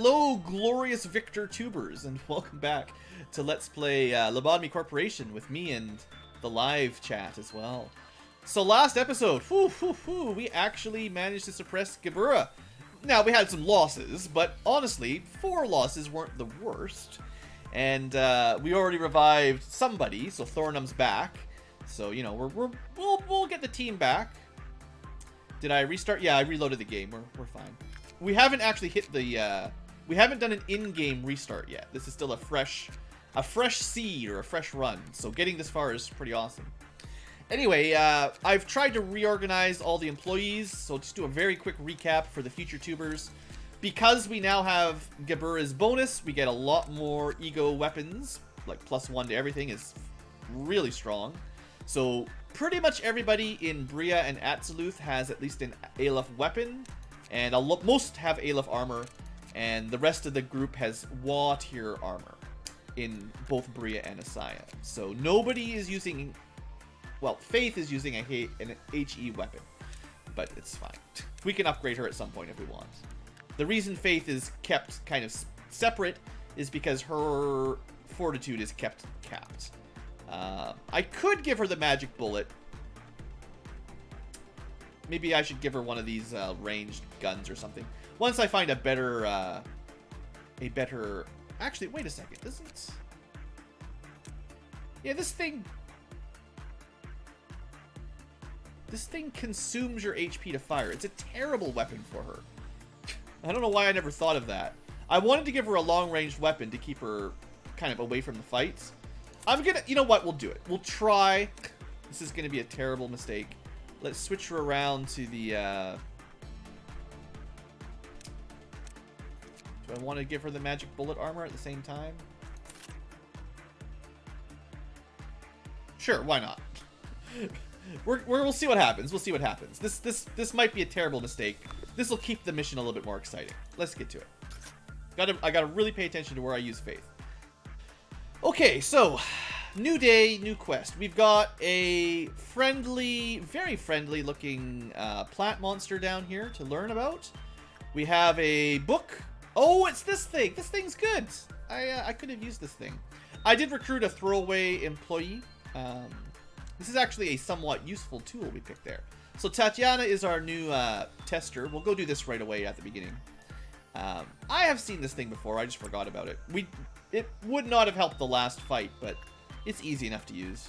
Hello, glorious Victor Tubers, and welcome back to Let's Play Lobotomy Corporation with me and the live chat as well. So last episode, we actually managed to suppress Gabura. Now, we had some losses, but honestly, 4 losses weren't the worst. And we already revived somebody, so Thornum's back. So, you know, we'll get the team back. Did I restart? Yeah, I reloaded the game. We're fine. We haven't actually hit the... we haven't done an in-game restart yet. This is still a fresh seed or a fresh run. So getting this far is pretty awesome. Anyway, I've tried to reorganize all the employees. So just do a very quick recap for the future tubers. Because we now have Gabura's bonus, we get a lot more ego weapons. Like +1 to everything is really strong. So pretty much everybody in Bria and Atziluth has at least an Aleph weapon. And most have Aleph armor. And the rest of the group has WA tier armor in both Bria and Asaya. So nobody is using... Well, Faith is using an HE weapon. But it's fine. We can upgrade her at some point if we want. The reason Faith is kept kind of separate is because her fortitude is kept capped. I could give her the magic bullet. Maybe I should give her one of these ranged guns or something. Once I find a better... Actually, wait a second. Isn't... Yeah, this thing consumes your HP to fire. It's a terrible weapon for her. I don't know why I never thought of that. I wanted to give her a long-ranged weapon to keep her kind of away from the fights. I'm gonna... You know what? We'll do it. We'll try. This is gonna be a terrible mistake. Let's switch her around to the... Do I want to give her the magic bullet armor at the same time? Sure, why not? We'll see what happens. We'll see what happens. This might be a terrible mistake. This will keep the mission a little bit more exciting. Let's get to it. I gotta really pay attention to where I use Faith. Okay, so new day, new quest. We've got a friendly, very friendly looking plant monster down here to learn about. We have a book. Oh, it's this thing. This thing's good. I could have used this thing. I did recruit a throwaway employee. This is actually a somewhat useful tool we picked there. So Tatiana is our new tester. We'll go do this right away at the beginning. I have seen this thing before. I just forgot about it. It would not have helped the last fight, but it's easy enough to use.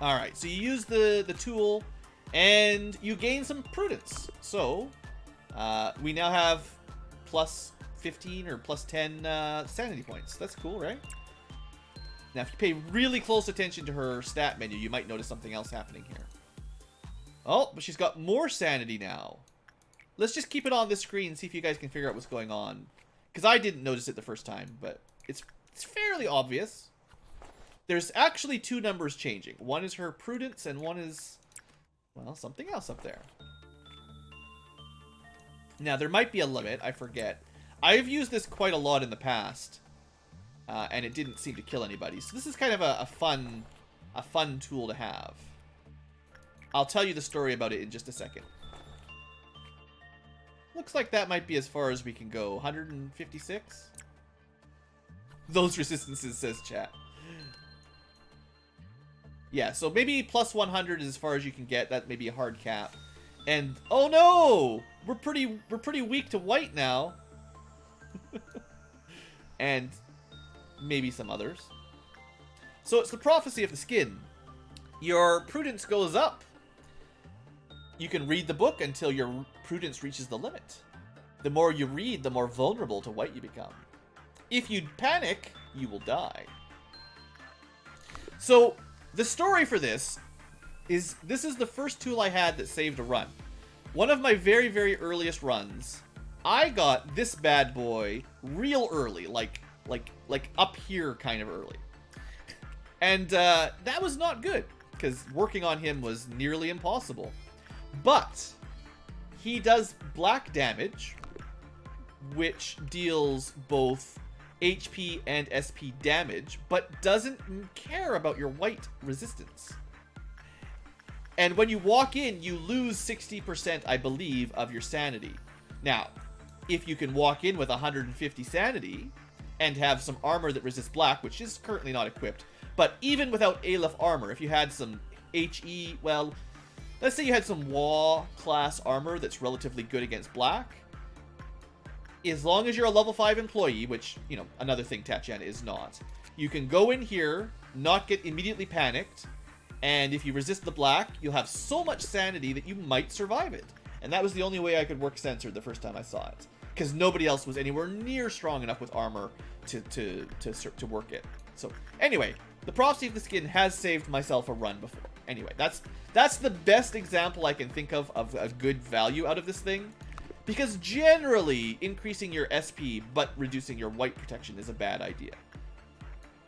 Alright, so you use the tool, and you gain some prudence. So, we now have +15 or +10 sanity points. That's cool, right? Now, if you pay really close attention to her stat menu, you might notice something else happening here. Oh, but she's got more sanity now. Let's just keep it on this screen and see if you guys can figure out what's going on. Because I didn't notice it the first time, but it's fairly obvious. There's actually 2 numbers changing. One is her prudence, and one is, well, something else up there. Now, there might be a limit. I forget. I've used this quite a lot in the past. And it didn't seem to kill anybody. So this is kind of a fun tool to have. I'll tell you the story about it in just a second. Looks like that might be as far as we can go. 156? Those resistances, says chat. Yeah, so maybe +100 is as far as you can get. That may be a hard cap. And oh no! We're pretty weak to white now. And maybe some others. So it's the prophecy of the skin. Your prudence goes up. You can read the book until your prudence reaches the limit. The more you read, the more vulnerable to white you become. If you panic, you will die. So the story for this is the first tool I had that saved a run. One of my very, very earliest runs, I got this bad boy real early, like up here kind of early. And that was not good, because working on him was nearly impossible. But he does black damage, which deals both HP and SP damage, but doesn't care about your white resistance. And when you walk in, you lose 60%, I believe, of your sanity. Now, if you can walk in with 150 sanity and have some armor that resists black, which is currently not equipped, but even without Aleph armor, if you had some HE, well, let's say you had some WA class armor that's relatively good against black, as long as you're a level 5 employee, which, you know, another thing Tatiana is not, you can go in here, not get immediately panicked, and if you resist the black, you'll have so much sanity that you might survive it. And that was the only way I could work censored the first time I saw it, because nobody else was anywhere near strong enough with armor to work it. So anyway, the prophecy of the skin has saved myself a run before. Anyway, that's the best example I can think of a good value out of this thing, because generally increasing your SP but reducing your white protection is a bad idea.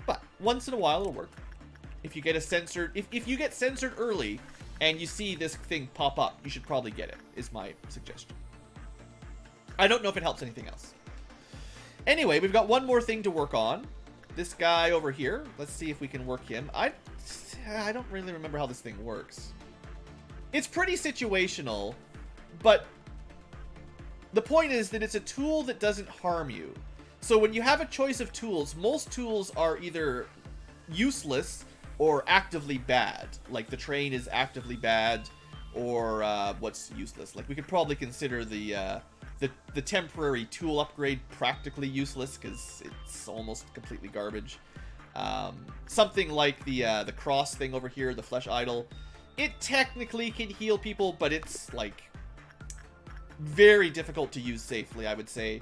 But once in a while it'll work. If you get a censored, if you get censored early and you see this thing pop up, you should probably get it, is my suggestion. I don't know if it helps anything else. Anyway, we've got one more thing to work on. This guy over here, let's see if we can work him. I don't really remember how this thing works. It's pretty situational, but the point is that it's a tool that doesn't harm you. So when you have a choice of tools, most tools are either useless or actively bad. Like the train is actively bad, or what's useless? Like we could probably consider the temporary tool upgrade practically useless because it's almost completely garbage. Something like the cross thing over here, the flesh idol, it technically can heal people, but it's like very difficult to use safely, I would say.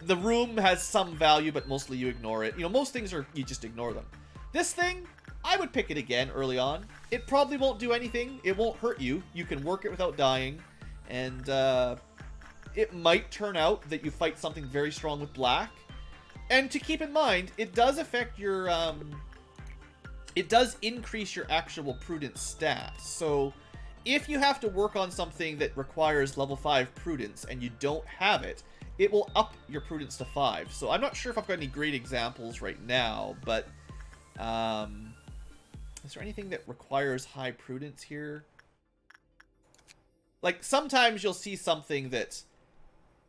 The room has some value, but mostly you ignore it. You know, most things you just ignore them. This thing, I would pick it again early on. It probably won't do anything. It won't hurt you. You can work it without dying. And it might turn out that you fight something very strong with black. And to keep in mind, it does affect your... it does increase your actual prudence stats. So if you have to work on something that requires level 5 prudence and you don't have it, it will up your prudence to 5. So I'm not sure if I've got any great examples right now, but is there anything that requires high prudence here? Like sometimes you'll see something that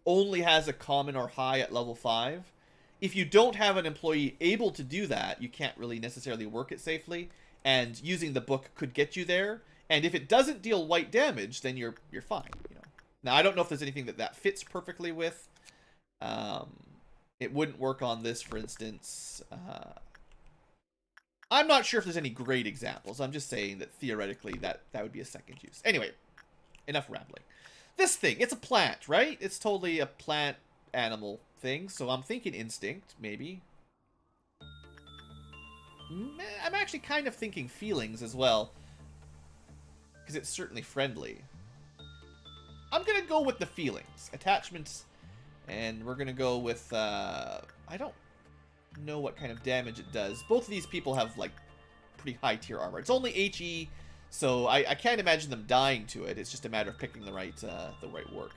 only has a common or high at level 5. If you don't have an employee able to do that, you can't really necessarily work it safely, and using the book could get you there. And if it doesn't deal white damage, then you're fine, you know. Now I don't know if there's anything that fits perfectly with. It wouldn't work on this, for instance. I'm not sure if there's any great examples. I'm just saying that theoretically that would be a second use. Anyway, enough rambling. This thing, it's a plant, right? It's totally a plant animal thing, so I'm thinking instinct, maybe. I'm actually kind of thinking feelings as well, because it's certainly friendly. I'm gonna go with the feelings. Attachments, and we're gonna go with, I don't know what kind of damage it does. Both of these people have, like, pretty high tier armor. It's only HE, so I can't imagine them dying to it. It's just a matter of picking the right work.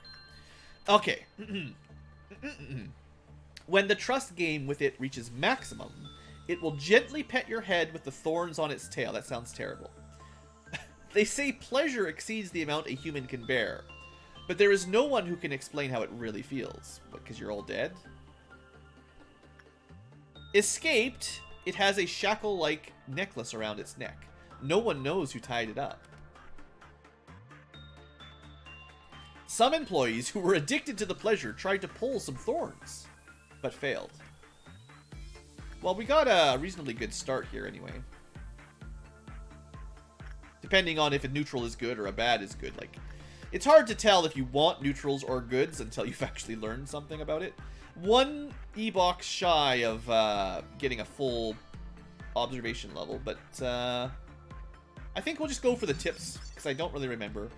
Okay. When the trust game with it reaches maximum, it will gently pet your head with the thorns on its tail. That sounds terrible. They say pleasure exceeds the amount a human can bear, but there is no one who can explain how it really feels. What, because you're all dead? Escaped, it has a shackle-like necklace around its neck. No one knows who tied it up. Some employees who were addicted to the pleasure tried to pull some thorns, but failed. Well, we got a reasonably good start here anyway. Depending on if a neutral is good or a bad is good. Like, it's hard to tell if you want neutrals or goods until you've actually learned something about it. One E-box shy of getting a full observation level, but I think we'll just go for the tips, because I don't really remember.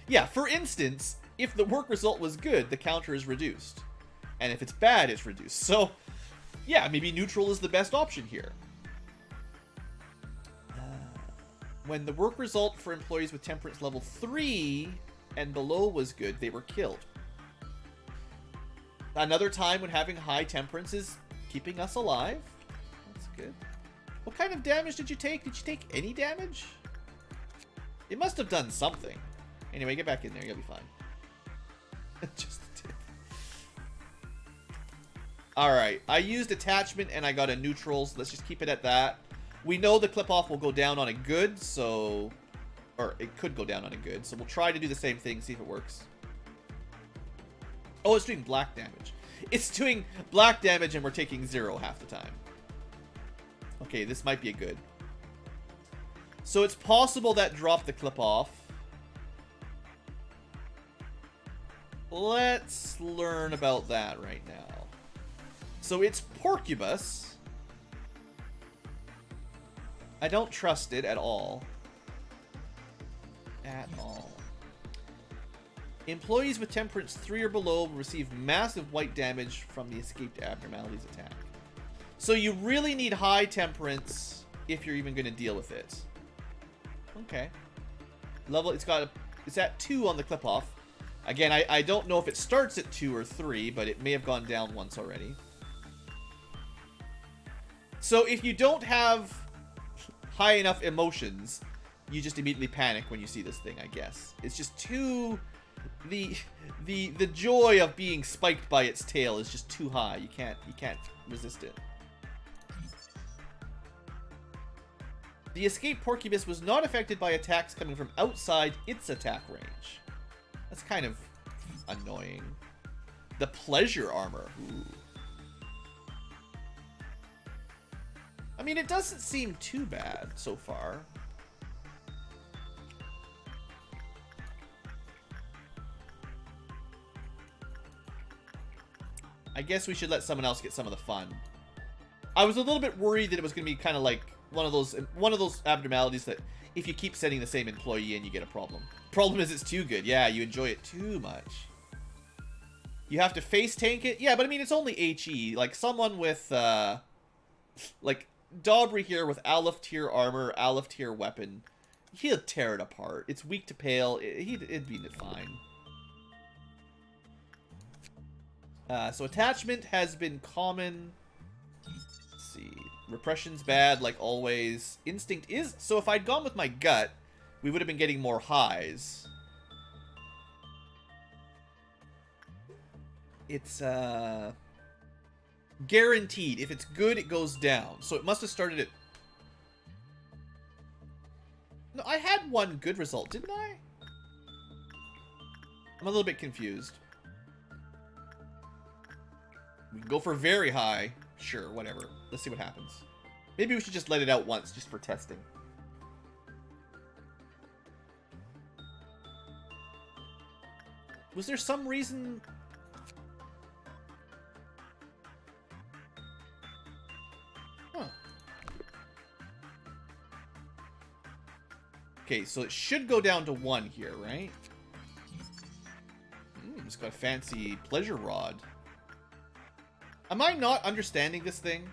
Yeah, for instance, if the work result was good, the counter is reduced. And if it's bad, it's reduced. So, yeah, maybe neutral is the best option here. When the work result for employees with temperance level 3 and below was good, they were killed. Another time when having high temperance is keeping us alive. That's good. What kind of damage did you take? Did you take any damage? It must have done something. Anyway, get back in there. You'll be fine. Just a tip. Alright, I used attachment and I got a neutral, so let's just keep it at that. We know the clip-off will go down on a good, so... Or it could go down on a good, so we'll try to do the same thing, see if it works. Oh, it's doing black damage. It's doing black damage and we're taking 0 half the time. Okay, this might be a good. So it's possible that dropped the clip-off. Let's learn about that right now. So it's Porcubus. I don't trust it at all. At all. Employees with temperance 3 or below will receive massive white damage from the escaped abnormalities attack. So you really need high temperance if you're even going to deal with it. Okay. Level, it's at 2 on the clip-off. Again, I don't know if it starts at 2 or 3, but it may have gone down once already. So if you don't have high enough emotions, you just immediately panic when you see this thing, I guess. It's just too... The joy of being spiked by its tail is just too high. You can't resist it. The escaped Porcubus was not affected by attacks coming from outside its attack range. That's kind of annoying. The pleasure armor. Ooh. I mean, it doesn't seem too bad so far. I guess we should let someone else get some of the fun. I was a little bit worried that it was going to be kind of like one of those abnormalities that if you keep sending the same employee in, you get a problem. Problem is it's too good. Yeah, you enjoy it too much. You have to face tank it. Yeah, but I mean, it's only HE. Like someone with, like Dobry here with Aleph tier armor, Aleph tier weapon, he'll tear it apart. It's weak to pale. It'd be fine. So attachment has been common. Let's see. Repression's bad, like always. Instinct is... So if I'd gone with my gut, we would have been getting more highs. It's, guaranteed. If it's good, it goes down. So it must have started at... No, I had one good result, didn't I? I'm a little bit confused. We can go for very high. Sure, whatever. Let's see what happens. Maybe we should just let it out once, just for testing. Was there some reason... Huh. Okay, so it should go down to 1 here, right? It's got a fancy pleasure rod. Am I not understanding this thing?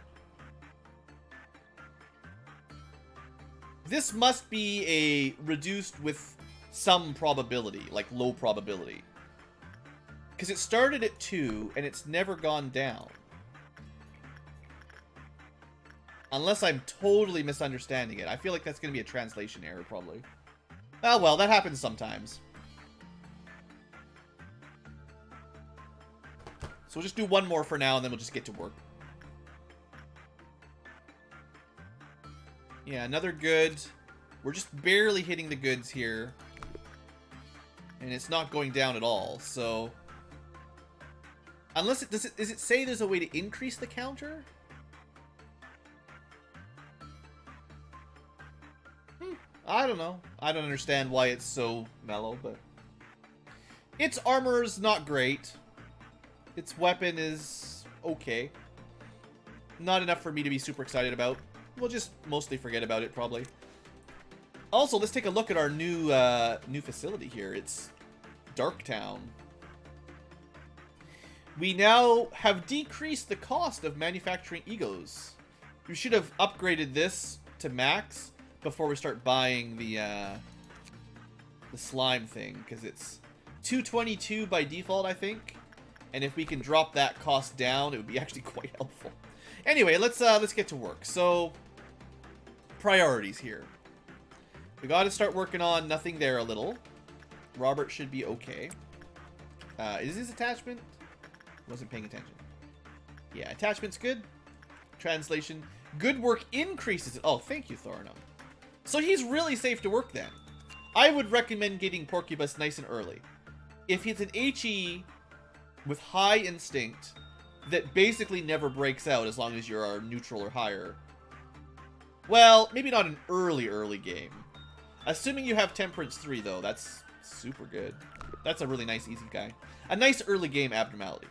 This must be a reduced with some probability, like low probability. Because it started at 2, and it's never gone down. Unless I'm totally misunderstanding it. I feel like that's going to be a translation error, probably. Oh well, that happens sometimes. So we'll just do one more for now, and then we'll just get to work. Yeah, another good. We're just barely hitting the goods here. And it's not going down at all, so... Unless it... Does it say there's a way to increase the counter? I don't know. I don't understand why it's so mellow, but... Its armor's not great. Its weapon is okay. Not enough for me to be super excited about. We'll just mostly forget about it, probably. Also, let's take a look at our new facility here. It's Darktown. We now have decreased the cost of manufacturing egos. We should have upgraded this to max before we start buying the slime thing, because it's 222 by default, I think. And if we can drop that cost down, it would be actually quite helpful. Anyway, let's get to work. So, priorities here. We got to start working on nothing there a little. Robert should be okay. Is his attachment? Wasn't paying attention. Yeah, attachment's good. Translation. Good work increases it. Oh, thank you, Thornum. So he's really safe to work then. I would recommend getting Porcubus nice and early. If he's an HE with high instinct that basically never breaks out as long as you're neutral or higher. Well, maybe not an early game. Assuming you have Temperance 3, though, that's super good. That's a really nice, easy guy. A nice early game abnormality.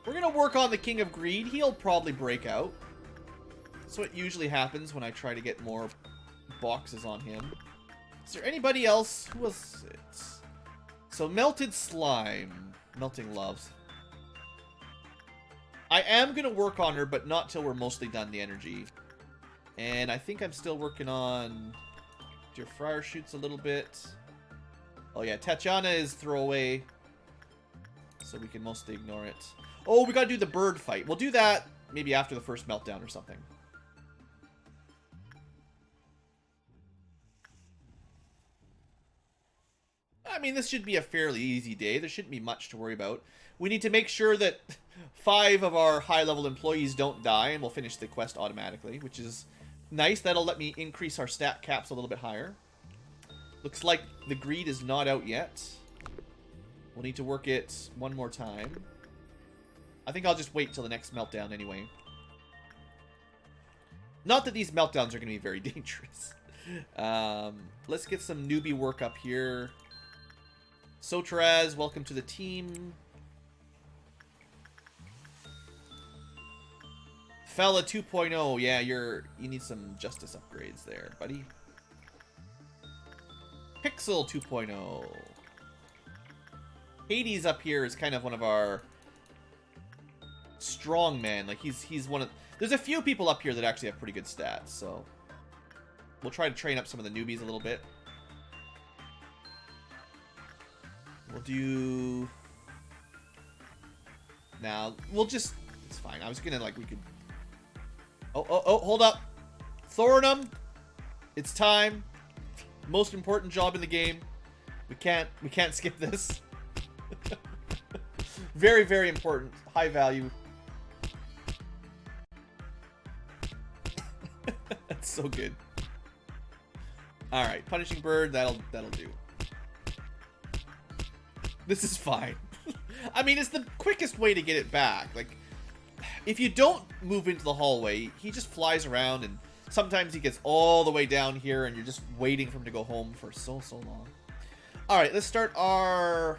We're going to work on the King of Greed. He'll probably break out. So it usually happens when I try to get more boxes on him. Is there anybody else? Who was it? So Melted Slime. Melting Loves. I am going to work on her, but not till we're mostly done the energy. And I think I'm still working on your Friar Shoots a little bit. Oh yeah, Tatiana is throwaway. So we can mostly ignore it. Oh, we got to do the bird fight. We'll do that maybe after the first meltdown or something. I mean, this should be a fairly easy day. There shouldn't be much to worry about. We need to make sure that 5 of our high-level employees don't die, and we'll finish the quest automatically, which is nice. That'll let me increase our stat caps a little bit higher. Looks like the greed is not out yet. We'll need to work it one more time. I think I'll just wait till the next meltdown anyway. Not that these meltdowns are going to be very dangerous. Let's get some newbie work up here. Sotraz, welcome to the team. Fella 2.0, yeah, you need some justice upgrades there, buddy. Pixel 2.0. Hades up here is kind of one of our strong men. Like he's one of. There's a few people up here that actually have pretty good stats, so we'll try to train up some of the newbies a little bit. We'll do. Now we'll just. It's fine. I was gonna we could. Oh, hold up. Thorinum. It's time. Most important job in the game. We can't skip this. Very, very important. High value. That's so good. Alright, Punishing Bird, that'll do. This is fine. I mean, it's the quickest way to get it back. Like, if you don't move into the hallway, he just flies around, and sometimes he gets all the way down here, and you're just waiting for him to go home for so long. All right, let's start our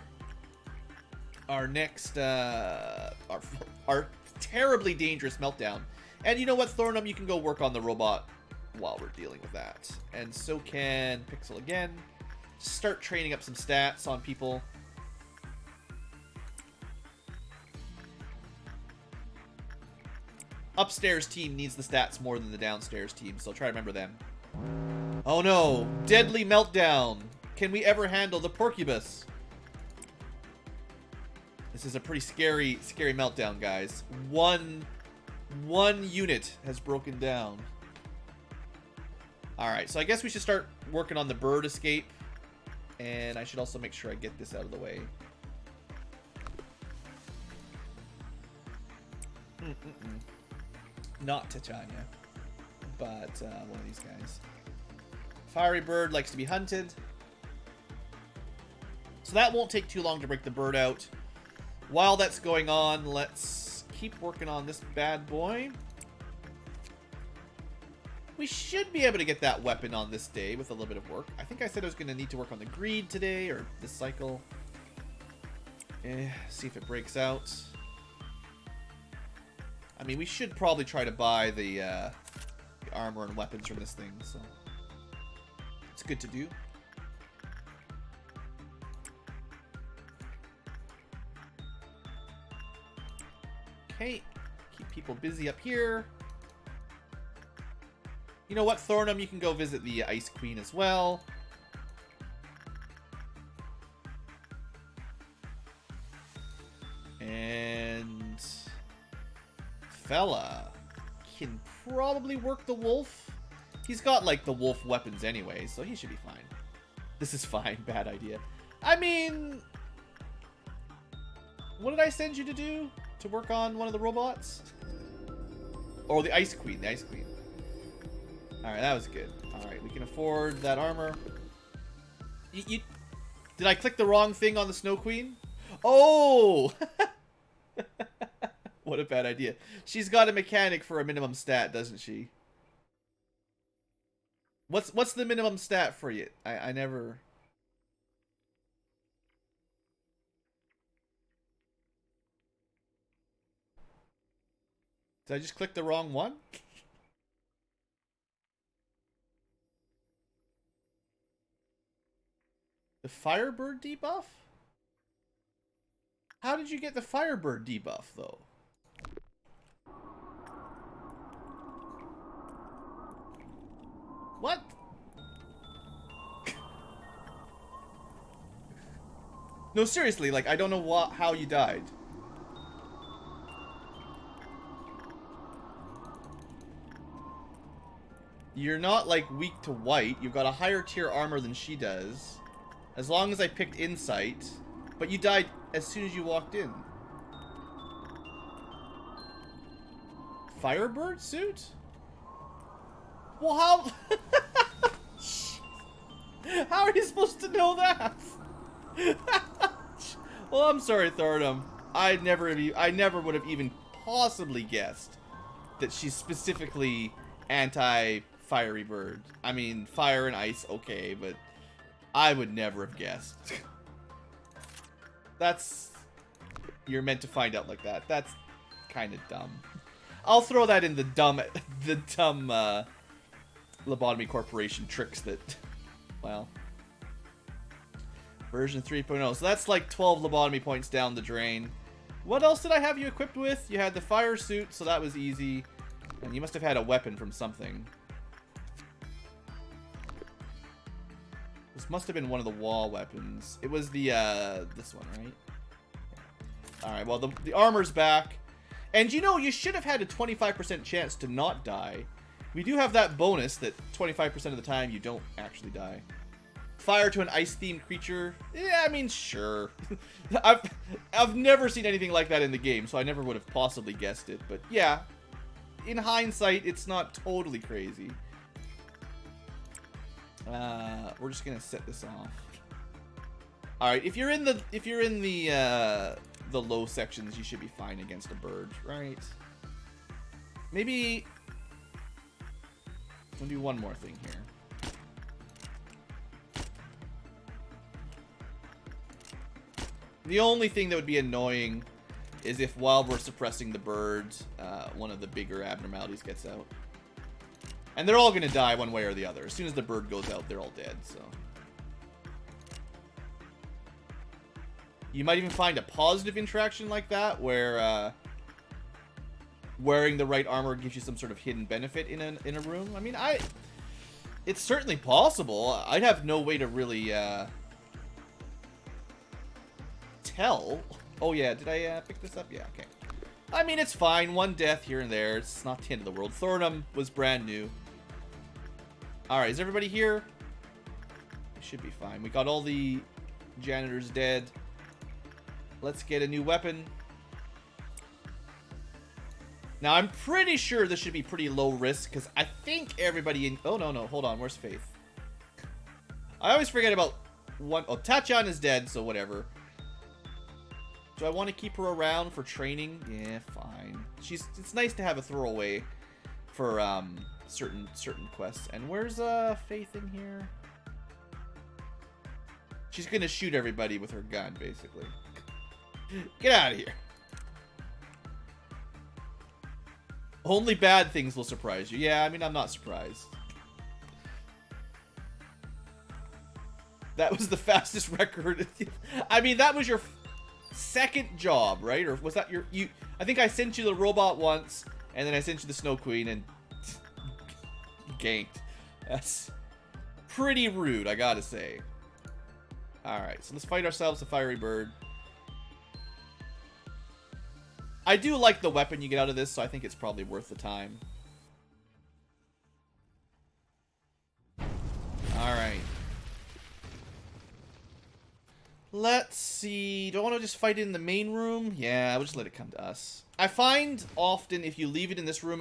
next our terribly dangerous meltdown. And you know what, Thornum, you can go work on the robot while we're dealing with that, and so can Pixel again. Just start training up some stats on people. Upstairs team needs the stats more than the downstairs team, so try to remember them. Oh no! Deadly meltdown! Can we ever handle the Porcubus? This is a pretty scary meltdown, guys. One unit has broken down. Alright, so I guess we should start working on the bird escape. And I should also make sure I get this out of the way. Not Titania, but one of these guys. Fiery bird likes to be hunted. So that won't take too long to break the bird out. While that's going on, let's keep working on this bad boy. We should be able to get that weapon on this day with a little bit of work. I think I said I was going to need to work on the greed today, or this cycle. See if it breaks out. I mean, we should probably try to buy the armor and weapons from this thing, so it's good to do. Okay, keep people busy up here. You know what, Thornum, you can go visit the Ice Queen as well. And Fella can probably work the wolf. He's got like the wolf weapons anyway, so he should be fine. This is fine. Bad idea. I mean, what did I send you to do? to work on one of the robots. Or the Ice Queen, the Ice Queen. Alright, that was good. Alright, we can afford that armor. Did I click the wrong thing on the Snow Queen? Oh! What a bad idea. She's got a mechanic for a minimum stat, doesn't she? What's the minimum stat for you? I never... Did I just click the wrong one? The Firebird debuff? How did you get the Firebird debuff, though? What? No, seriously, like, I don't know how you died. You're not, like, weak to white. You've got a higher tier armor than she does. As long as I picked Insight. But you died as soon as you walked in. Firebird suit? Well, how... How are you supposed to know that? Well, I'm sorry, Thordum. I never would have even possibly guessed that she's specifically anti-fiery bird. I mean, fire and ice, okay, but I would never have guessed. You're meant to find out like that. That's kind of dumb. I'll throw that in the dumb Lobotomy Corporation tricks that, well, version 3.0. So that's like 12 lobotomy points down the drain. What else did I have you equipped with? You had the fire suit, so that was easy. And you must have had a weapon from something. This must have been one of the wall weapons. It was the, this one, right? Alright, well, the armor's back. And you know, you should have had a 25% chance to not die. We do have that bonus that 25% of the time you don't actually die. Fire to an ice-themed creature? Yeah, I mean, sure. I've never seen anything like that in the game, so I never would have possibly guessed it. But yeah, in hindsight, it's not totally crazy. We're just gonna set this off. All right, if you're in the low sections, you should be fine against a bird, right? Maybe we'll do one more thing here. The only thing that would be annoying is if while we're suppressing the bird, one of the bigger abnormalities gets out. And they're all going to die one way or the other. As soon as the bird goes out, they're all dead, so. You might even find a positive interaction like that, where wearing the right armor gives you some sort of hidden benefit in a room. I mean, it's certainly possible. I'd have no way to really tell. Oh yeah, did I pick this up? Yeah, okay. I mean, it's fine. One death here and there. It's not the end of the world. Thornum was brand new. Alright, is everybody here? Should be fine. We got all the janitors dead. Let's get a new weapon. Now, I'm pretty sure this should be pretty low risk, because I think everybody in... Oh, no, hold on. Where's Faith? I always forget about one... Oh, Tachan is dead, so whatever. Do I want to keep her around for training? Yeah, fine. It's nice to have a throwaway for certain quests. And where's Faith in here? She's gonna shoot everybody with her gun, basically. Get out of here. Only bad things will surprise you. Yeah, I mean, I'm not surprised. That was the fastest record. I mean, that was your second job, right? Or was that your... I think I sent you the robot once, and then I sent you the Snow Queen, and... ganked. That's pretty rude, I gotta say. Alright, so let's fight ourselves a fiery bird. I do like the weapon you get out of this, so I think it's probably worth the time. Alright. Let's see. Do I want to just fight it in the main room? Yeah, we'll just let it come to us. I find often if you leave it in this room,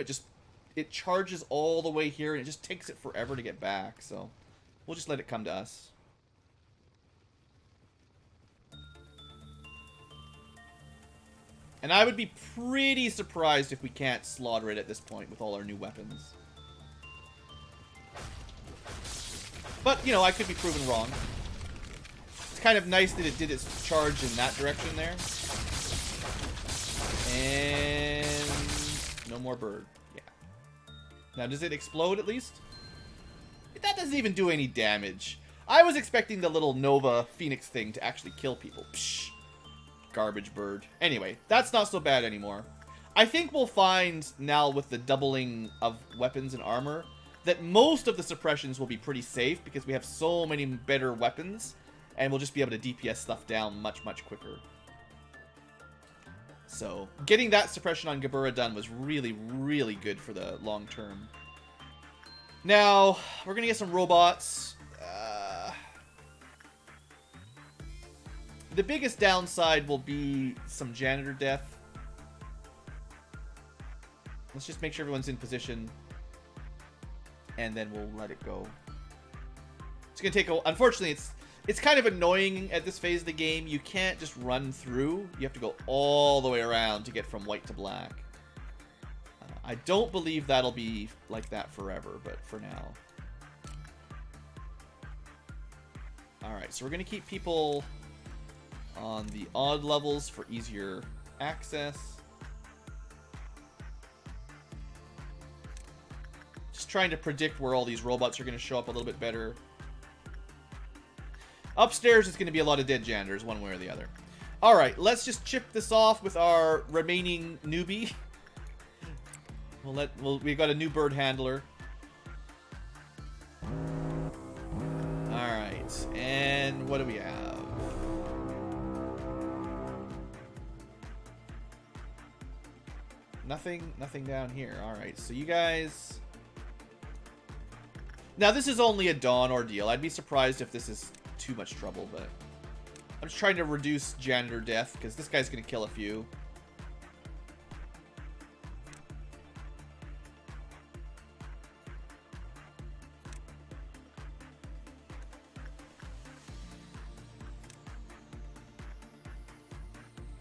it charges all the way here, and it just takes it forever to get back. So we'll just let it come to us. And I would be pretty surprised if we can't slaughter it at this point with all our new weapons. But, you know, I could be proven wrong. It's kind of nice that it did its charge in that direction there. And no more bird. Yeah. Now, does it explode at least? That doesn't even do any damage. I was expecting the little Nova Phoenix thing to actually kill people. Psh. Garbage bird. Anyway, that's not so bad anymore. I think we'll find now with the doubling of weapons and armor that most of the suppressions will be pretty safe because we have so many better weapons and we'll just be able to DPS stuff down much, much quicker. So, getting that suppression on Gabura done was really, really good for the long term. Now, we're going to get some robots. The biggest downside will be some janitor death. Let's just make sure everyone's in position. And then we'll let it go. It's going to take a... Unfortunately, it's kind of annoying at this phase of the game. You can't just run through. You have to go all the way around to get from white to black. I don't believe that'll be like that forever, but for now. Alright, so we're going to keep people on the odd levels for easier access. Just trying to predict where all these robots are going to show up a little bit better. Upstairs is going to be a lot of dead janitors, one way or the other. Alright, let's just chip this off with our remaining newbie. We got a new bird handler. Alright, and what do we have? Nothing down here. Alright, so you guys... Now, this is only a dawn ordeal. I'd be surprised if this is too much trouble, but... I'm just trying to reduce janitor death, because this guy's going to kill a few.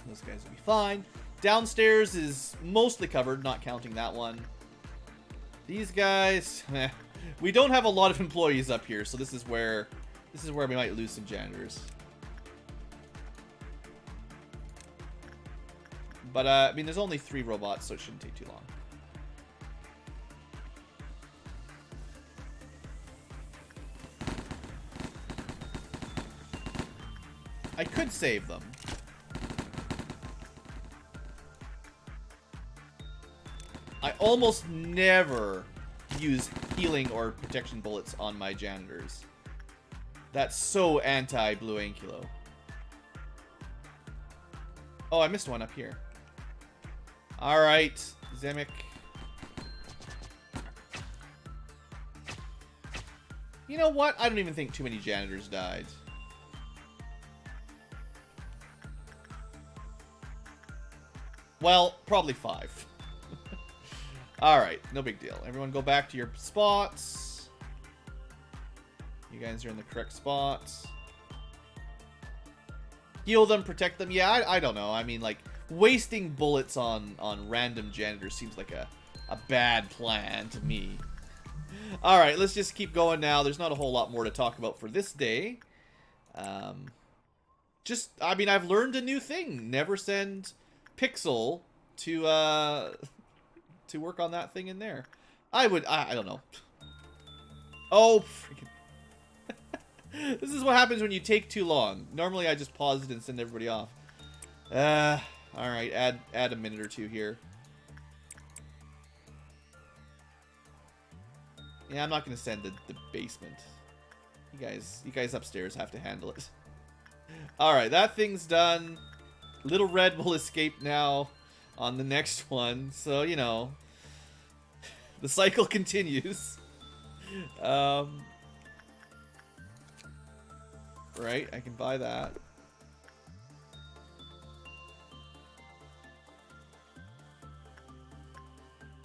Those guys will be fine. Downstairs is mostly covered, not counting that one. These guys, we don't have a lot of employees up here, so this is where we might lose some janitors. But I mean, there's only 3 robots, so it shouldn't take too long. I could save them. I almost never use healing or protection bullets on my janitors. That's so anti-BlueAnkylo. Oh, I missed one up here. Alright, Zemek. You know what? I don't even think too many janitors died. Well, probably 5. Alright, no big deal. Everyone go back to your spots. You guys are in the correct spots. Heal them, protect them. Yeah, I don't know. I mean, like, wasting bullets on random janitors seems like a bad plan to me. Alright, let's just keep going now. There's not a whole lot more to talk about for this day. I mean, I've learned a new thing. Never send Pixel to work on that thing in there. I don't know. Oh, freaking. This is what happens when you take too long. Normally I just pause it and send everybody off. Alright, add a minute or two here. Yeah, I'm not gonna send the basement. You guys upstairs have to handle it. Alright, that thing's done. Little Red will escape now on the next one, so you know, the cycle continues. Right, I can buy that.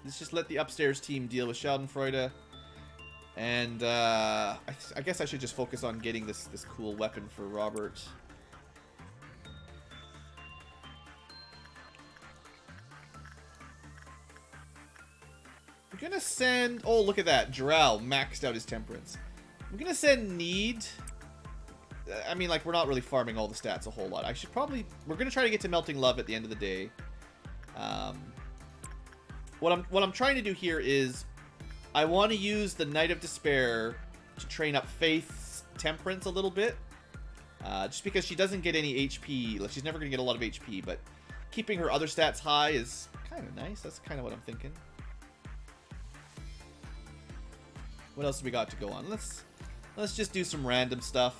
Let's just let the upstairs team deal with Schadenfreude. And I guess I should just focus on getting this cool weapon for Robert. We're gonna send... Oh, look at that. Jarrell maxed out his temperance. I'm gonna send Need. I mean, like, we're not really farming all the stats a whole lot. I should probably... We're gonna try to get to Melting Love at the end of the day. What I'm trying to do here is... I want to use the Knight of Despair to train up Faith's Temperance a little bit. Just because she doesn't get any HP. Like, she's never going to get a lot of HP, but keeping her other stats high is kind of nice. That's kind of what I'm thinking. What else do we got to go on? Let's just do some random stuff.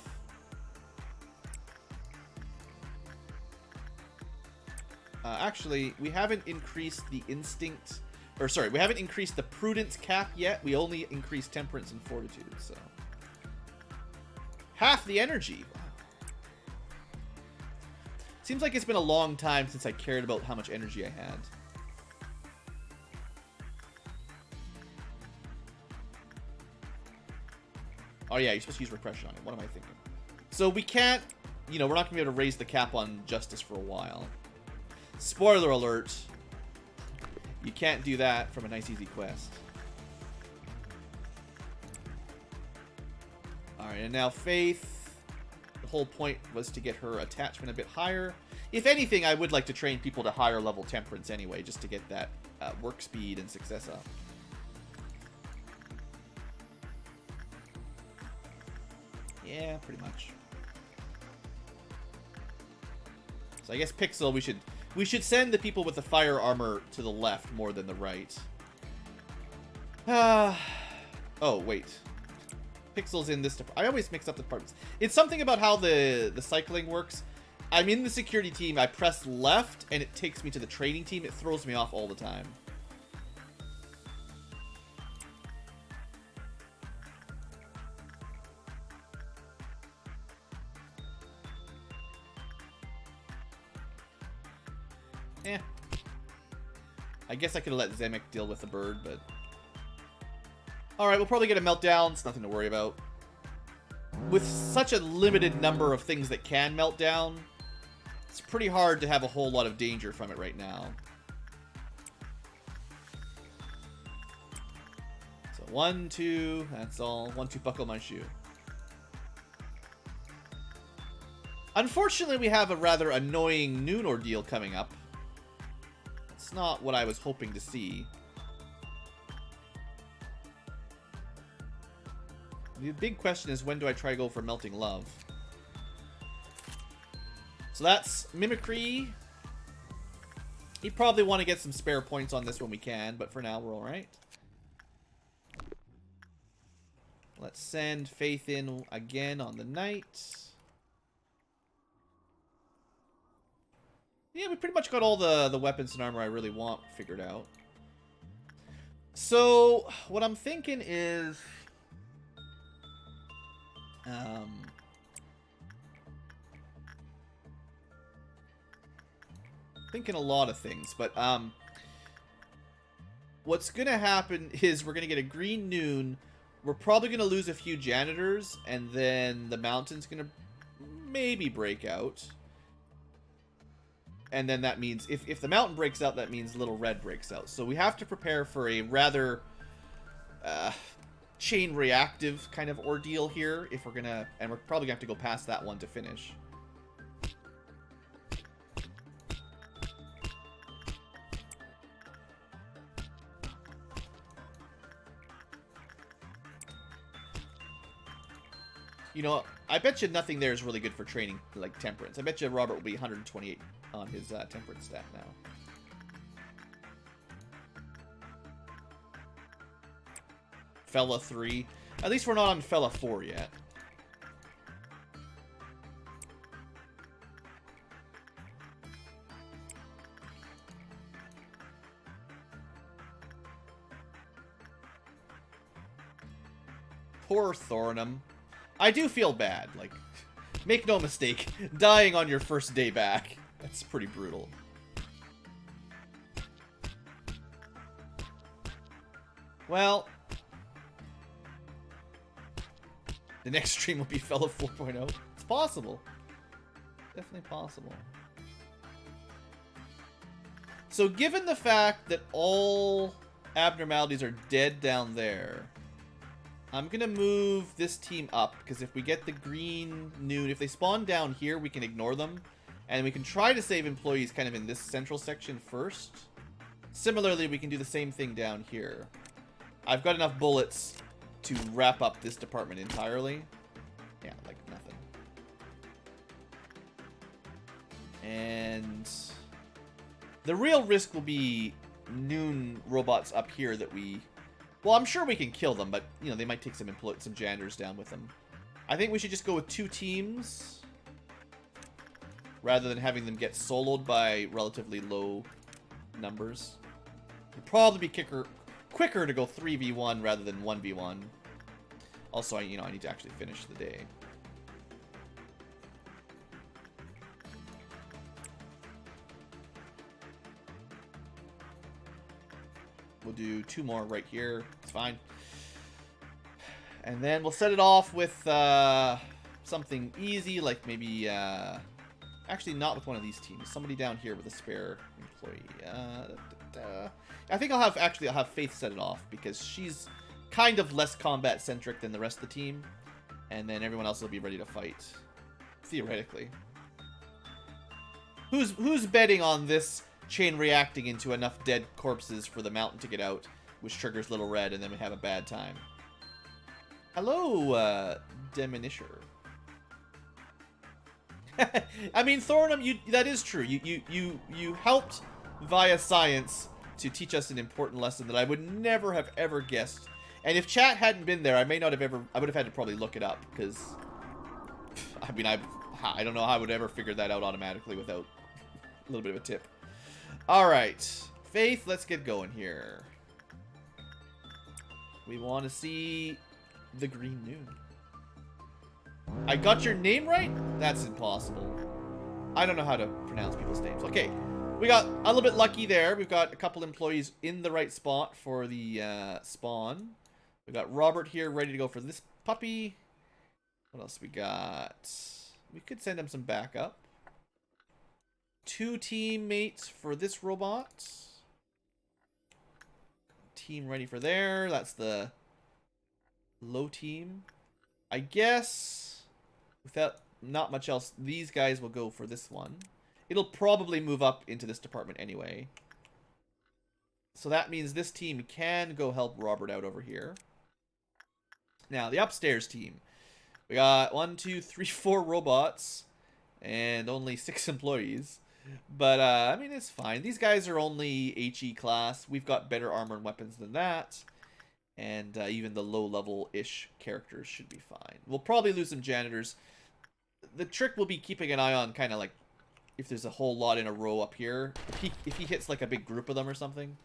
Actually, we haven't increased the Instinct... Or, sorry, we haven't increased the Prudence cap yet. We only increased Temperance and Fortitude, so... Half the energy! Wow. Seems like it's been a long time since I cared about how much energy I had. Oh yeah, you're supposed to use Repression on it. What am I thinking? So we can't... You know, we're not going to be able to raise the cap on Justice for a while. Spoiler alert. You can't do that from a nice easy quest. Alright, and now Faith. The whole point was to get her attachment a bit higher. If anything, I would like to train people to higher level Temperance anyway, just to get that work speed and success up. Yeah, pretty much. So I guess Pixel, we should send the people with the fire armor to the left more than the right. Oh, wait. Pixel's in this department. I always mix up the departments. It's something about how the cycling works. I'm in the security team, I press left, and it takes me to the training team. It throws me off all the time. Eh. I guess I could have let Zemek deal with the bird, but... Alright, we'll probably get a meltdown. It's nothing to worry about. With such a limited number of things that can melt down, it's pretty hard to have a whole lot of danger from it right now. So 1, 2, that's all. 1, 2, buckle my shoe. Unfortunately, we have a rather annoying noon ordeal coming up. It's not what I was hoping to see. The big question is, when do I try to go for Melting Love? So that's Mimicry. You probably want to get some spare points on this when we can, but for now we're alright. Let's send Faith in again on the Knight. Yeah, we pretty much got all the weapons and armor I really want figured out. So, what I'm thinking is... thinking a lot of things, but what's gonna happen is we're gonna get a green noon. We're probably gonna lose a few janitors, and then the mountain's gonna maybe break out. And then that means, if the mountain breaks out, that means Little Red breaks out. So we have to prepare for a rather chain reactive kind of ordeal here, if we're gonna, and we're probably gonna have to go past that one to finish. You know, I bet you nothing there is really good for training, like Temperance. I bet you Robert will be 128 on his Temperance stat now. Fella 3. At least we're not on Fella 4 yet. Poor Thornum. I do feel bad, like, make no mistake, dying on your first day back, that's pretty brutal. Well, the next stream will be Fellow 4.0. It's possible. Definitely possible. So given the fact that all abnormalities are dead down there, I'm going to move this team up, because if we get the green noon, if they spawn down here, we can ignore them. And we can try to save employees kind of in this central section first. Similarly, we can do the same thing down here. I've got enough bullets to wrap up this department entirely. Yeah, like nothing. And the real risk will be noon robots up here that we... Well, I'm sure we can kill them, but, you know, they might take some janitors down with them. I think we should just go with 2 teams, rather than having them get soloed by relatively low numbers. It'd probably be quicker to go 3v1 rather than 1v1. Also, I need to actually finish the day. We'll do 2 more right here. It's fine. And then we'll set it off with something easy, like maybe... actually, not with one of these teams. Somebody down here with a spare employee. I think I'll have Faith set it off, because she's kind of less combat-centric than the rest of the team. And then everyone else will be ready to fight. Theoretically. Who's betting on this chain reacting into enough dead corpses for the mountain to get out, which triggers Little Red, and then we have a bad time? Hello, Diminisher. I mean, Thornham, that is true. You helped via science to teach us an important lesson that I would never have ever guessed. And if chat hadn't been there, I would have had to probably look it up, because I mean, I don't know how I would ever figure that out automatically without a little bit of a tip. All right, Faith, let's get going here. We want to see the green noon. I got your name right? That's impossible. I don't know how to pronounce people's names. Okay, we got a little bit lucky there. We've got a couple employees in the right spot for the spawn. We got Robert here ready to go for this puppy. What else we got? We could send him some backup. 2 teammates for this robot. Team ready for there. That's the low team. I guess without not much else, these guys will go for this one. It'll probably move up into this department anyway. So that means this team can go help Robert out over here. Now, the upstairs team. We got 1, 2, 3, 4 robots and only 6 employees. But, I mean, it's fine. These guys are only HE class. We've got better armor and weapons than that. And even the low-level-ish characters should be fine. We'll probably lose some janitors. The trick will be keeping an eye on kind of like if there's a whole lot in a row up here. If he hits like a big group of them or something.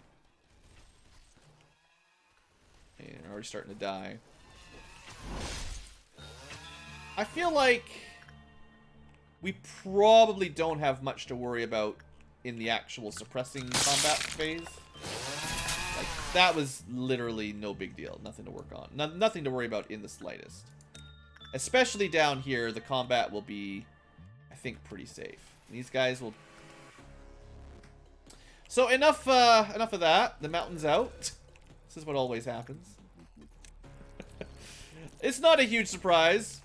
And they're already starting to die. I feel like we probably don't have much to worry about in the actual suppressing combat phase. Like, that was literally no big deal. Nothing to work on. Nothing to worry about in the slightest. Especially down here, the combat will be, I think, pretty safe. These guys will... So, enough of that. The mountain's out. This is what always happens. It's not a huge surprise.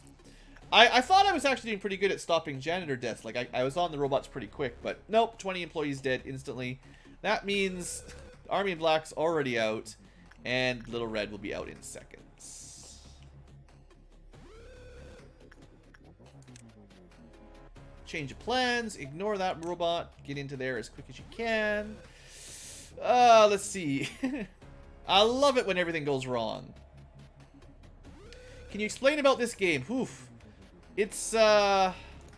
I thought I was actually doing pretty good at stopping janitor deaths. Like, I was on the robots pretty quick, but nope, 20 employees dead instantly. That means Army of Black's already out, and Little Red will be out in seconds. Change of plans, ignore that robot, get into there as quick as you can. Let's see. I love it when everything goes wrong. Can you explain about this game? Oof. It's,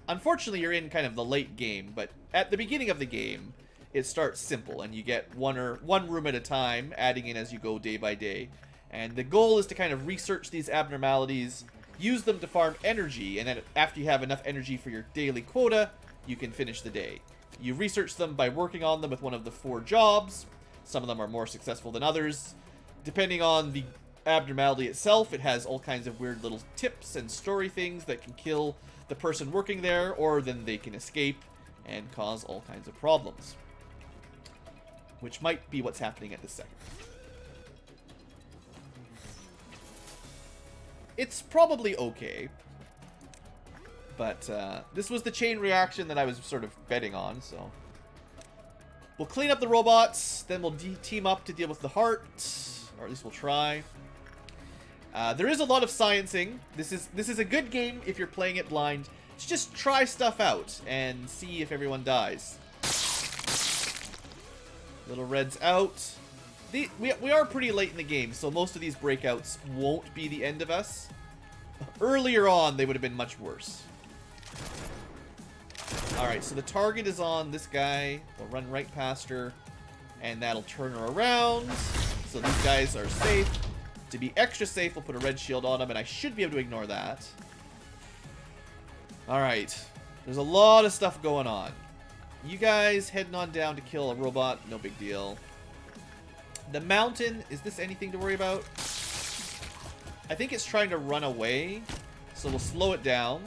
unfortunately you're in kind of the late game, but at the beginning of the game, it starts simple, and you get one room at a time, adding in as you go day by day. And the goal is to kind of research these abnormalities, use them to farm energy, and then after you have enough energy for your daily quota, you can finish the day. You research them by working on them with one of the 4 jobs. Some of them are more successful than others. Depending on the abnormality itself, it has all kinds of weird little tips and story things that can kill the person working there, or then they can escape and cause all kinds of problems. Which might be what's happening at this second. It's probably okay. But this was the chain reaction that I was sort of betting on, so... We'll clean up the robots, then we'll team up to deal with the heart. Or at least we'll try. There is a lot of sciencing. This is a good game if you're playing it blind. Just try stuff out and see if everyone dies. Little Red's out. We are pretty late in the game, so most of these breakouts won't be the end of us. Earlier on, they would have been much worse. Alright, so the target is on this guy. We'll run right past her, and that'll turn her around. So these guys are safe. To be extra safe, we'll put a red shield on them, and I should be able to ignore that. Alright, there's a lot of stuff going on. You guys heading on down to kill a robot, no big deal. The mountain, is this anything to worry about? I think it's trying to run away, so we'll slow it down.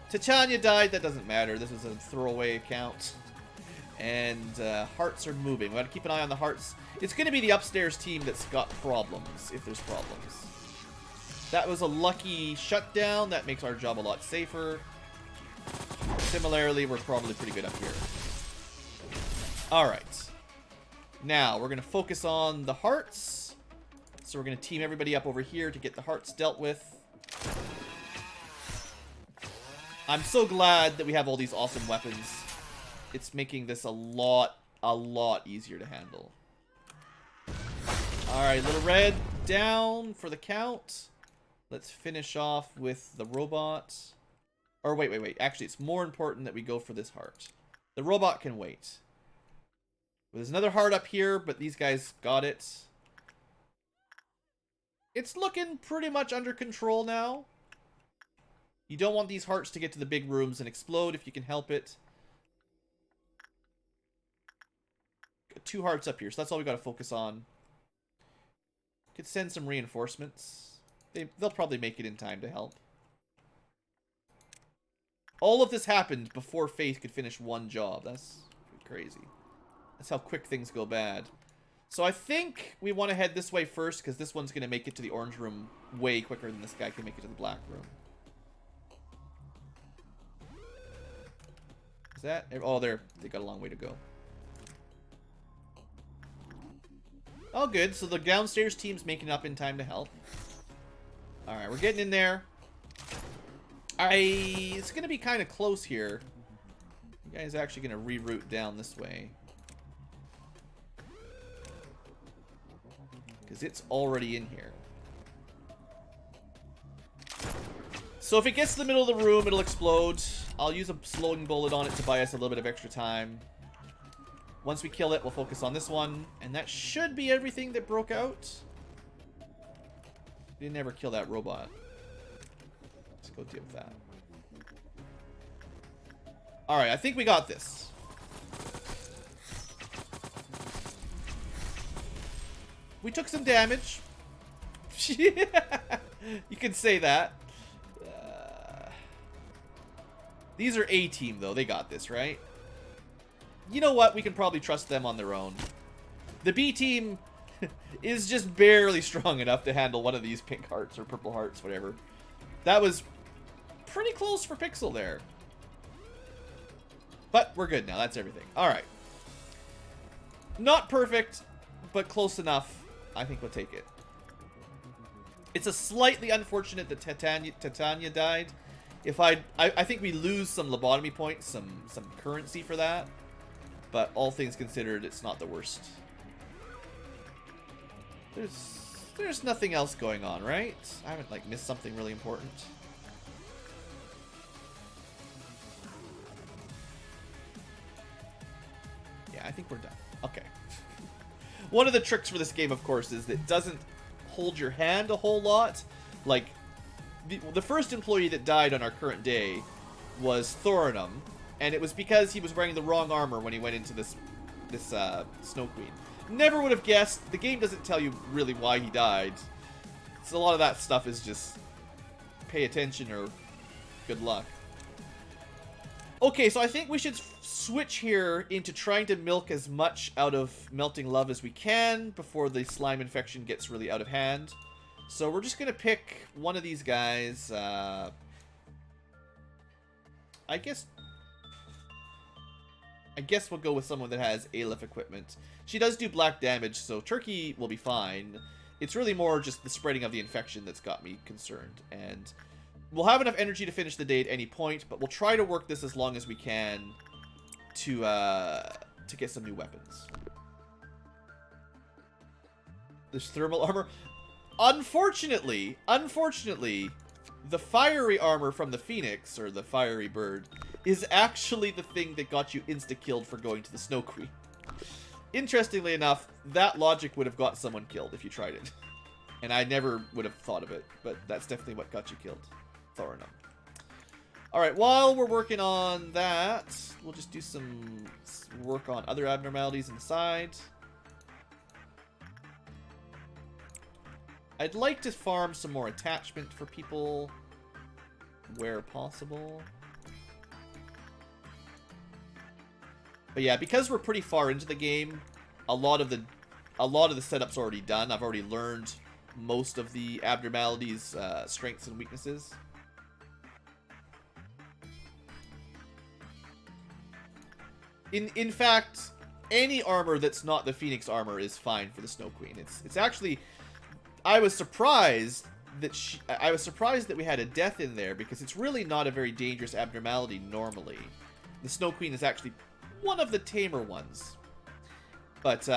Titania died, that doesn't matter. This is a throwaway account. And hearts are moving. We gotta keep an eye on the hearts. It's gonna be the upstairs team that's got problems, if there's problems. That was a lucky shutdown. That makes our job a lot safer. Similarly, we're probably pretty good up here. Alright. Now, we're gonna focus on the hearts. So we're gonna team everybody up over here to get the hearts dealt with. I'm so glad that we have all these awesome weapons. It's making this a lot easier to handle. Alright, Little Red down for the count. Let's finish off with the robot. Or wait. Actually, it's more important that we go for this heart. The robot can wait. There's another heart up here, but these guys got it. It's looking pretty much under control now. You don't want these hearts to get to the big rooms and explode if you can help it. Got 2 hearts up here, so that's all we got to focus on. Could send some reinforcements. They'll probably make it in time to help. All of this happened before Faith could finish one job. That's crazy. That's how quick things go bad. So I think we want to head this way first, because this one's going to make it to the orange room way quicker than this guy can make it to the black room. Is that... Oh, they got a long way to go. Oh, good. So the downstairs team's making up in time to help. Alright, we're getting in there. It's going to be kind of close here. You guys are actually going to reroute down this way. Because it's already in here. So if it gets to the middle of the room, it'll explode. I'll use a slowing bullet on it to buy us a little bit of extra time. Once we kill it, we'll focus on this one. And that should be everything that broke out. We didn't ever kill that robot. Let's go deal with that. Alright, I think we got this. We took some damage. You can say that. These are A-team, though. They got this, right? You know what? We can probably trust them on their own. The B-team is just barely strong enough to handle one of these pink hearts or purple hearts, whatever. That was pretty close for Pixel there. But we're good now. That's everything. Alright. Not perfect, but close enough. I think we'll take it. It's a slightly unfortunate that Titania died. I think we lose some lobotomy points, some currency for that. But all things considered, it's not the worst. There's nothing else going on, right? I haven't like missed something really important. Yeah, I think we're done. Okay. One of the tricks for this game, of course, is that it doesn't hold your hand a whole lot. Like, the first employee that died on our current day was Thorinum, and it was because he was wearing the wrong armor when he went into this this Snow Queen. Never would have guessed. The game doesn't tell you really why he died. So a lot of that stuff is just pay attention or good luck. Okay, so I think we should switch here into trying to milk as much out of Melting Love as we can before the slime infection gets really out of hand. So we're just going to pick one of these guys. I guess we'll go with someone that has Aleph equipment. She does do black damage, so Turkey will be fine. It's really more just the spreading of the infection that's got me concerned. And we'll have enough energy to finish the day at any point, but we'll try to work this as long as we can to get some new weapons. There's thermal armor. Unfortunately, the fiery armor from the Phoenix, or the fiery bird, is actually the thing that got you insta-killed for going to the Snow Queen. Interestingly enough, that logic would have got someone killed if you tried it. And I never would have thought of it, but that's definitely what got you killed. Thorinum. Alright, while we're working on that, we'll just do some work on other abnormalities inside. I'd like to farm some more attachment for people where possible. But yeah, because we're pretty far into the game, a lot of the setup's already done. I've already learned most of the abnormalities, strengths and weaknesses. In fact, any armor that's not the Phoenix armor is fine for the Snow Queen. It's actually, I was surprised that we had a death in there, because it's really not a very dangerous abnormality normally. The Snow Queen is actually one of the tamer ones. But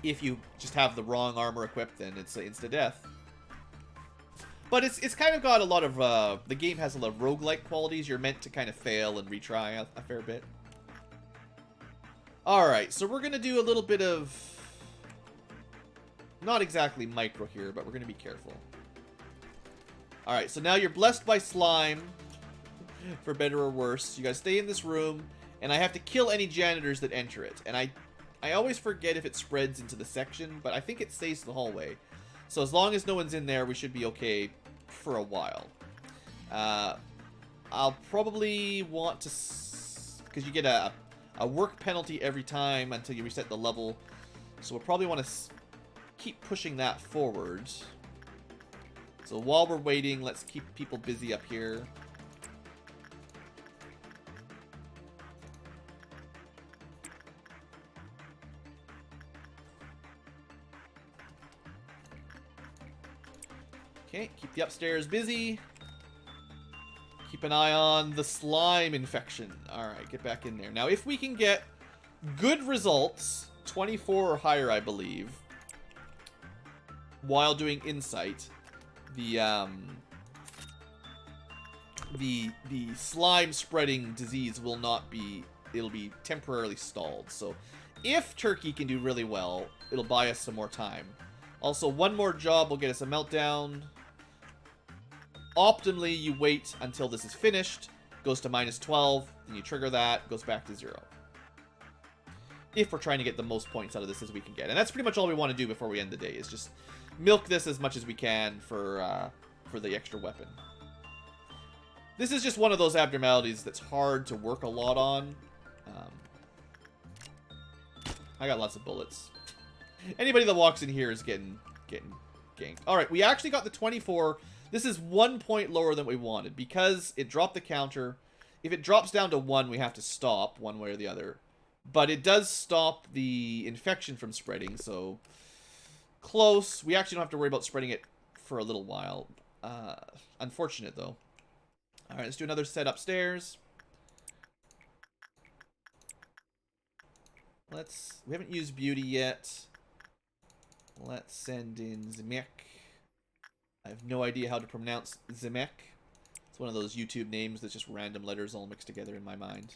if you just have the wrong armor equipped, then it's insta death. But it's kind of got a lot of the game has a lot of roguelike qualities. You're meant to kind of fail and retry a fair bit. Alright, so we're gonna do a little bit of, not exactly micro here, but we're gonna be careful. Alright, so now you're blessed by slime, for better or worse. You gotta stay in this room, and I have to kill any janitors that enter it. And I always forget if it spreads into the section, but I think it stays the hallway. So as long as no one's in there, we should be okay for a while. I'll probably want to, because you get a work penalty every time until you reset the level. So we'll probably want to keep pushing that forward. So while we're waiting, let's keep people busy up here. Okay, keep the upstairs busy. Keep an eye on the slime infection. Alright, get back in there. Now, if we can get good results, 24 or higher, I believe, while doing insight, the slime spreading disease will not be, it'll be temporarily stalled. So, if Turkey can do really well, it'll buy us some more time. Also, one more job will get us a meltdown. Optimally, you wait until this is finished, goes to -12, then you trigger that, goes back to 0. If we're trying to get the most points out of this as we can get. And that's pretty much all we want to do before we end the day, is just milk this as much as we can for the extra weapon. This is just one of those abnormalities that's hard to work a lot on. I got lots of bullets. Anybody that walks in here is getting ganked. Alright, we actually got the 24. This is 1 point lower than we wanted, because it dropped the counter. If it drops down to 1, we have to stop one way or the other. But it does stop the infection from spreading, so close. We actually don't have to worry about spreading it for a little while. Unfortunate, though. Alright, let's do another set upstairs. We haven't used Beauty yet. Let's send in Zemek. I have no idea how to pronounce Zemek. It's one of those YouTube names that's just random letters all mixed together in my mind.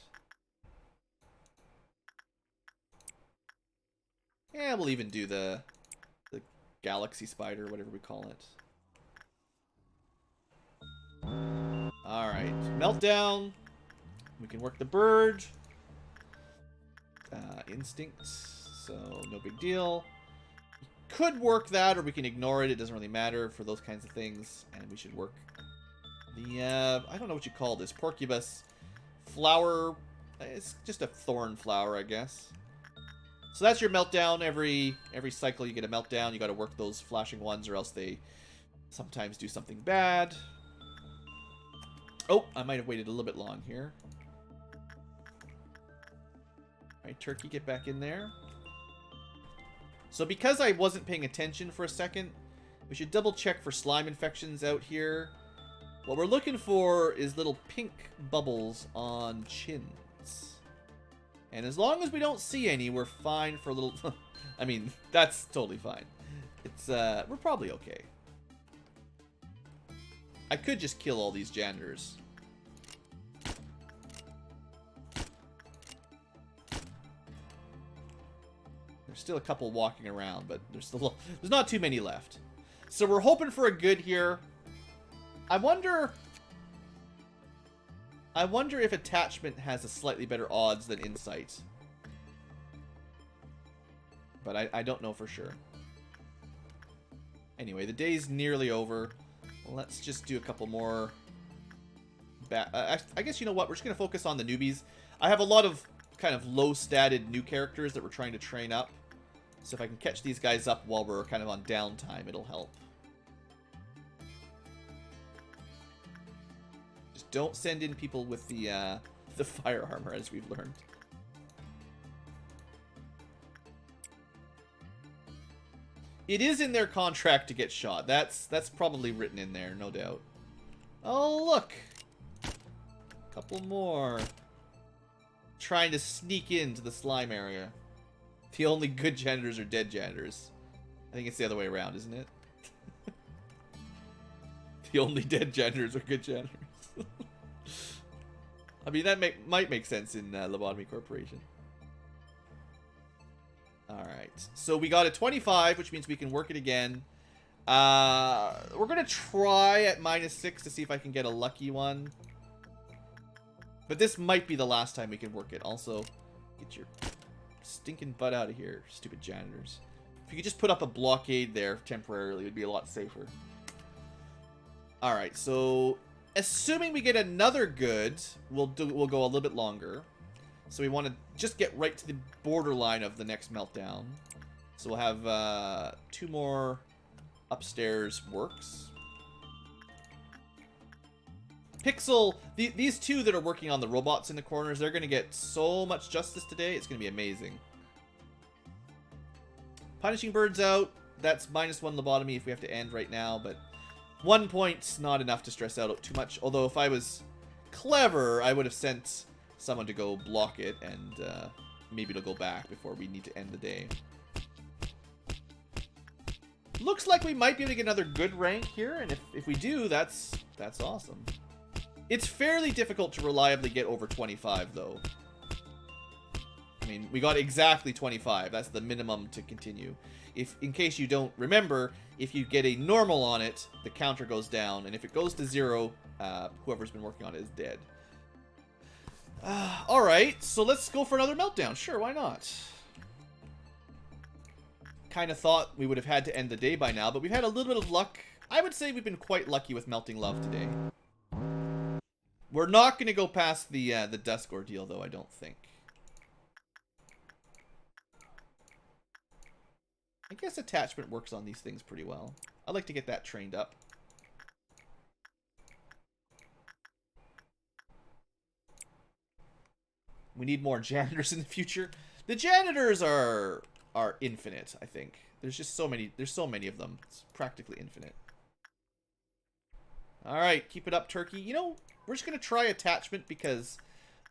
Yeah, we'll even do the galaxy spider, whatever we call it. Alright, meltdown. We can work the bird. instinct, so no big deal. Could work that, or we can ignore it. It doesn't really matter for those kinds of things. And we should work the, I don't know what you call this, porcubus flower. It's just a thorn flower, I guess. So that's your meltdown. Every cycle you get a meltdown. You got to work those flashing ones, or else they sometimes do something bad. Oh, I might have waited a little bit long here. Alright, turkey, get back in there. So because I wasn't paying attention for a second, we should double check for slime infections out here. What we're looking for is little pink bubbles on chins. And as long as we don't see any, we're fine for a little... I mean, that's totally fine. It's, we're probably okay. I could just kill all these janitors. There's still a couple walking around, but there's not too many left. So we're hoping for a good here. I wonder if attachment has a slightly better odds than insight. But I don't know for sure. Anyway, the day's nearly over. Let's just do a couple more. I guess, you know what? We're just going to focus on the newbies. I have a lot of kind of low-statted new characters that we're trying to train up. So if I can catch these guys up while we're kind of on downtime, it'll help. Just don't send in people with the fire armor, as we've learned. It is in their contract to get shot. That's probably written in there, no doubt. Oh, look! Couple more. Trying to sneak into the slime area. The only good janitors are dead janitors. I think it's the other way around, isn't it? The only dead janitors are good janitors. I mean, that might make sense in Lobotomy Corporation. Alright, so we got a 25, which means we can work it again. We're going to try at -6 to see if I can get a lucky one. But this might be the last time we can work it. Also, get your stinking butt out of here, stupid janitors. If you could just put up a blockade there temporarily, it would be a lot safer. Alright, so assuming we get another good, we'll go a little bit longer. So we want to just get right to the borderline of the next meltdown. So we'll have 2 more upstairs works. Pixel, these 2 that are working on the robots in the corners, they're going to get so much justice today. It's going to be amazing. Punishing birds out. That's -1 lobotomy if we have to end right now, but 1 point's not enough to stress out too much. Although if I was clever, I would have sent someone to go block it, and maybe it'll go back before we need to end the day. Looks like we might be able to get another good rank here, and if we do, that's awesome. It's fairly difficult to reliably get over 25, though. I mean, we got exactly 25. That's the minimum to continue. In case you don't remember, if you get a normal on it, the counter goes down, and if it goes to 0, whoever's been working on it is dead. Alright, so let's go for another meltdown. Sure, why not? Kind of thought we would have had to end the day by now, but we've had a little bit of luck. I would say we've been quite lucky with melting love today. We're not going to go past the dusk ordeal, though, I don't think. I guess attachment works on these things pretty well. I'd like to get that trained up. We need more janitors in the future. The janitors are infinite, I think. There's just so many. There's so many of them. It's practically infinite. All right, keep it up, turkey. You know, we're just gonna try attachment because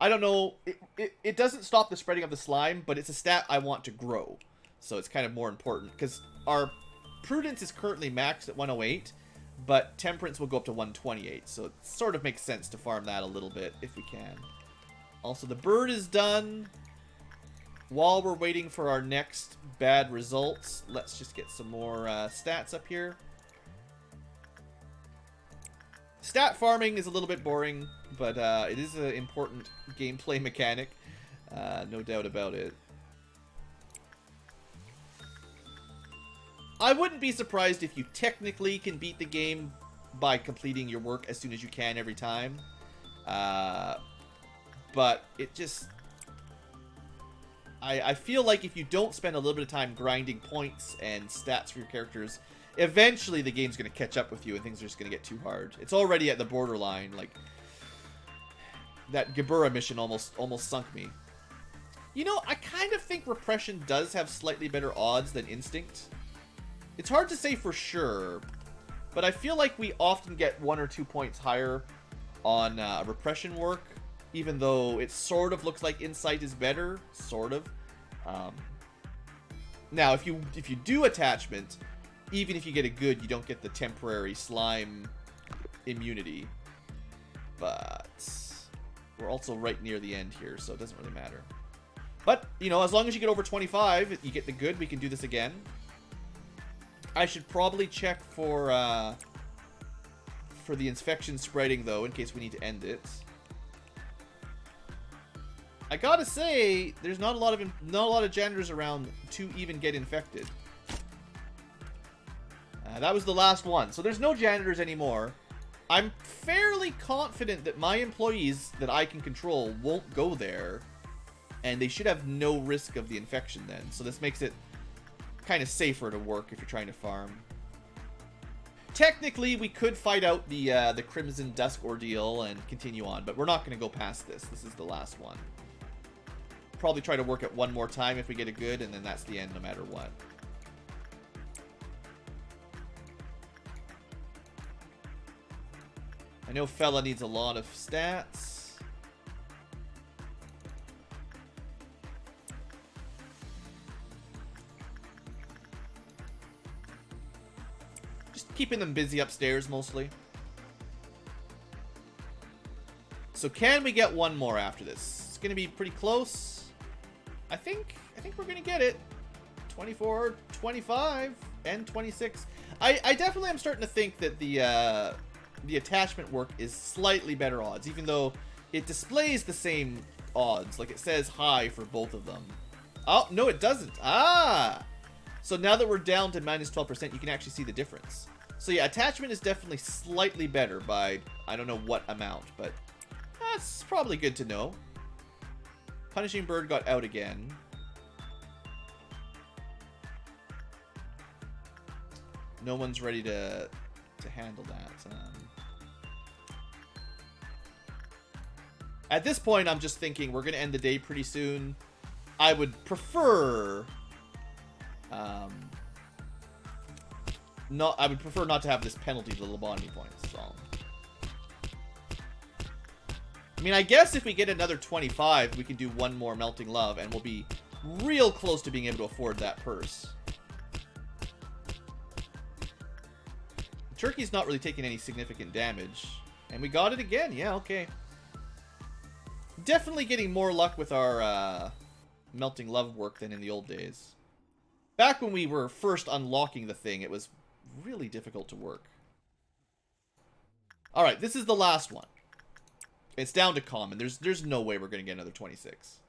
I don't know. It doesn't stop the spreading of the slime, but it's a stat I want to grow, so it's kind of more important because our prudence is currently maxed at 108, but temperance will go up to 128. So it sort of makes sense to farm that a little bit if we can. Also, the bird is done. While we're waiting for our next bad results, let's just get some more stats up here. Stat farming is a little bit boring, but it is an important gameplay mechanic. No doubt about it. I wouldn't be surprised if you technically can beat the game by completing your work as soon as you can every time. But it just... I feel like if you don't spend a little bit of time grinding points and stats for your characters, eventually the game's going to catch up with you and things are just going to get too hard. It's already at the borderline. Like, that Gabura mission almost sunk me. You know, I kind of think Repression does have slightly better odds than Instinct. It's hard to say for sure, but I feel like we often get 1 or 2 points higher on Repression work, even though it sort of looks like Insight is better, sort of. Now, if you do Attachment, even if you get a good, you don't get the temporary slime immunity. But we're also right near the end here, so it doesn't really matter. But, you know, as long as you get over 25, you get the good, we can do this again. I should probably check for the infection spreading, though, in case we need to end it. I gotta say, there's not a lot of janitors around to even get infected. That was the last one, so there's no janitors anymore. I'm fairly confident that my employees that I can control won't go there, and they should have no risk of the infection then. So this makes it kind of safer to work if you're trying to farm. Technically, we could fight out the Crimson Dusk ordeal and continue on, but we're not going to go past this. This is the last one. Probably try to work it one more time if we get a good, and then that's the end no matter what. I know Fella needs a lot of stats. Just keeping them busy upstairs mostly. So can we get one more after this? It's going to be pretty close. I think we're going to get it. 24, 25, and 26. I definitely am starting to think that the attachment work is slightly better odds, even though it displays the same odds. Like, it says high for both of them. Oh, no, it doesn't. Ah! So now that we're down to minus 12%, you can actually see the difference. So yeah, attachment is definitely slightly better by, I don't know what amount, but that's probably good to know. Punishing Bird got out again. No one's ready to handle that. At this point, I'm just thinking we're going to end the day pretty soon. I would prefer... I would prefer not to have this penalty to the lobotomy points, so... I mean, I guess if we get another 25, we can do one more Melting Love, and we'll be real close to being able to afford that purse. Turkey's not really taking any significant damage. And we got it again. Yeah, okay. Definitely getting more luck with our Melting Love work than in the old days. Back when we were first unlocking the thing, it was really difficult to work. Alright, this is the last one. It's down to common. There's no way we're going to get another 26.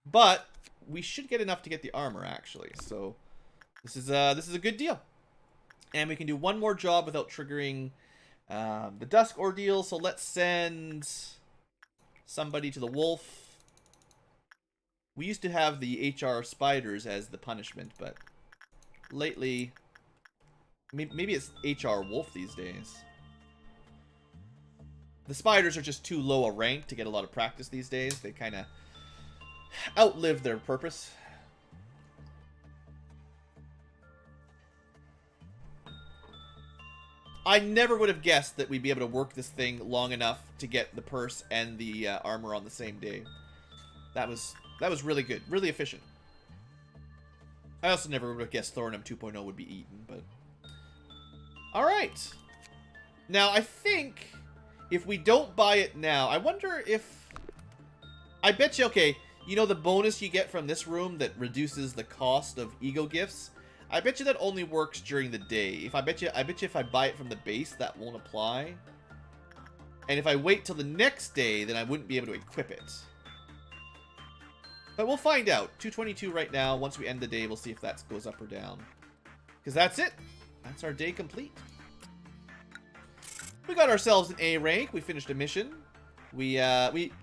But we should get enough to get the armor, actually. So this is a good deal. And we can do one more job without triggering the Dusk ordeal. So let's send somebody to the Wolf. We used to have the HR spiders as the punishment, but lately, maybe it's HR Wolf these days. The spiders are just too low a rank to get a lot of practice these days. They kind of outlive their purpose. I never would have guessed that we'd be able to work this thing long enough to get the purse and the armor on the same day. That was really good, really efficient. I also never would have guessed Thornum 2.0 would be eaten, but... Alright. Now, I think if we don't buy it now, I wonder if... I bet you, okay, you know the bonus you get from this room that reduces the cost of ego gifts? I bet you that only works during the day. I bet you if I buy it from the base, that won't apply. And if I wait till the next day, then I wouldn't be able to equip it. But we'll find out. 222 right now. Once we end the day, we'll see if that goes up or down. Because that's it. That's our day complete. We got ourselves an A rank. We finished a mission. We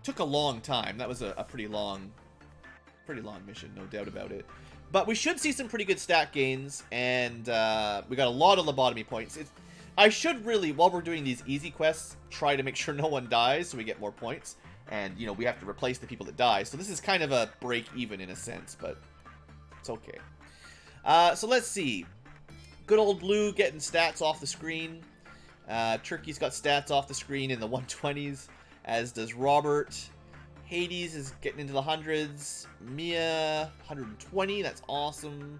took a long time. That was a pretty long mission, no doubt about it. But we should see some pretty good stat gains, and we got a lot of lobotomy points. I should really, while we're doing these easy quests, try to make sure no one dies so we get more points. And, you know, we have to replace the people that die. So this is kind of a break even in a sense, but it's okay. So let's see. Good old Blue getting stats off the screen. Turkey's got stats off the screen in the 120s, as does Robert. Hades is getting into the hundreds. Mia, 120. That's awesome.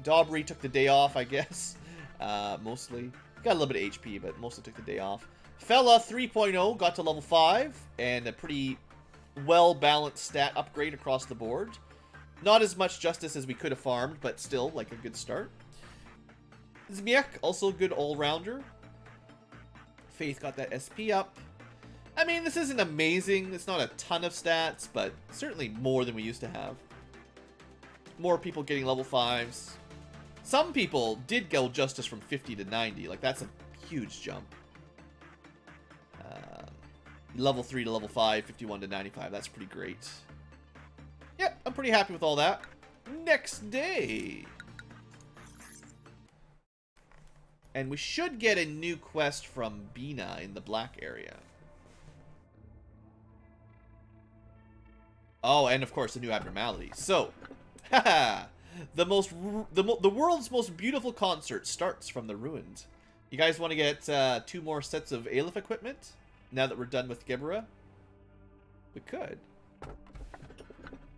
Dobry took the day off, I guess. Mostly. Got a little bit of HP, but mostly took the day off. Fella 3.0 got to level 5, and a pretty well-balanced stat upgrade across the board. Not as much justice as we could have farmed, but still, like, a good start. Zmiek, also a good all-rounder. Faith got that SP up. I mean, this isn't amazing. It's not a ton of stats, but certainly more than we used to have. More people getting level 5s. Some people did go justice from 50 to 90. Like, that's a huge jump. Level 3 to level 5, 51 to 95. That's pretty great. Yep, I'm pretty happy with all that. Next day. And we should get a new quest from Bina in the black area. Oh, and of course, a new abnormality. So, haha, the world's most beautiful concert starts from the ruins. You guys want to get 2 more sets of Aleph equipment now that we're done with Gibera? We could.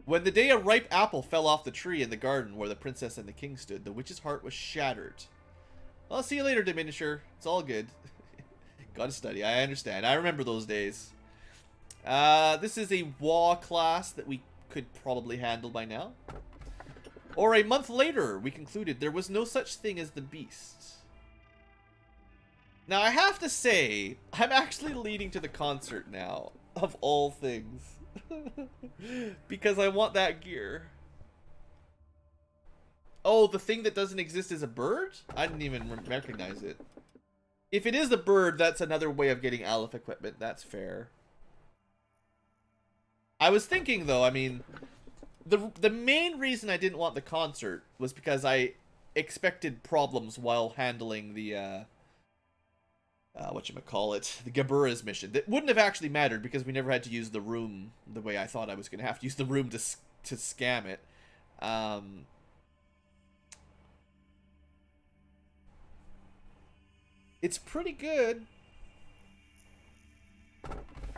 When the day a ripe apple fell off the tree in the garden where the princess and the king stood, the witch's heart was shattered. I'll see you later, Diminisher. It's all good. Gotta study. I understand. I remember those days. This is a WA class that we could probably handle by now. Or a month later, we concluded there was no such thing as the beast. Now, I have to say, I'm actually leading to the concert now, of all things. Because I want that gear. Oh, the thing that doesn't exist is a bird? I didn't even recognize it. If it is a bird, that's another way of getting Aleph equipment. That's fair. I was thinking, though, I mean, the main reason I didn't want the concert was because I expected problems while handling the, whatchamacallit, the Gabura's mission. That wouldn't have actually mattered because we never had to use the room the way I thought I was going to have to use the room to scam it. It's pretty good.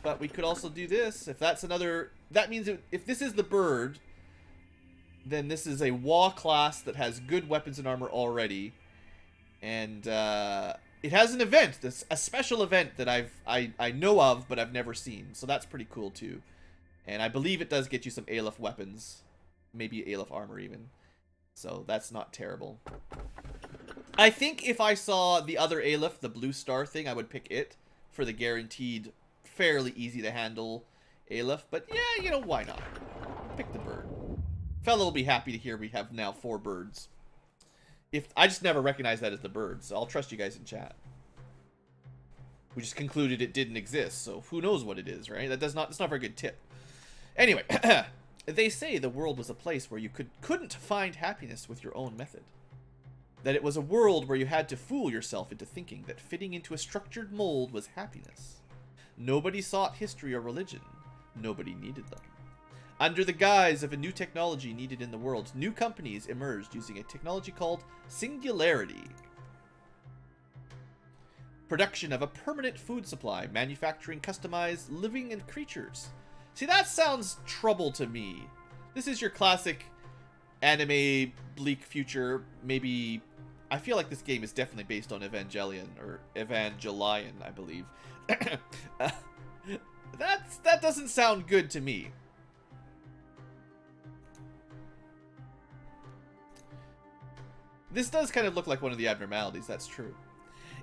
But we could also do this. If that's another... That means if this is the bird, then this is a WA class that has good weapons and armor already. And it has an event. A special event that I know of, but I've never seen. So that's pretty cool too. And I believe it does get you some Aleph weapons. Maybe Aleph armor even. So that's not terrible. I think if I saw the other Aleph, the blue star thing, I would pick it for the guaranteed, fairly easy to handle Aleph. But yeah, you know, why not? Pick the bird. Fella will be happy to hear we have now 4 birds. If I just never recognized that as the bird, so I'll trust you guys in chat. We just concluded it didn't exist, so who knows what it is, right? That's not a very good tip. Anyway, they say the world was a place where you couldn't find happiness with your own method. That it was a world where you had to fool yourself into thinking that fitting into a structured mold was happiness. Nobody sought history or religion. Nobody needed them. Under the guise of a new technology needed in the world, new companies emerged using a technology called singularity. Production of a permanent food supply, manufacturing customized living and creatures. See, that sounds trouble to me. This is your classic anime bleak future, maybe... I feel like this game is definitely based on Evangelion, or Evangelion, I believe. That doesn't sound good to me. This does kind of look like one of the abnormalities, that's true.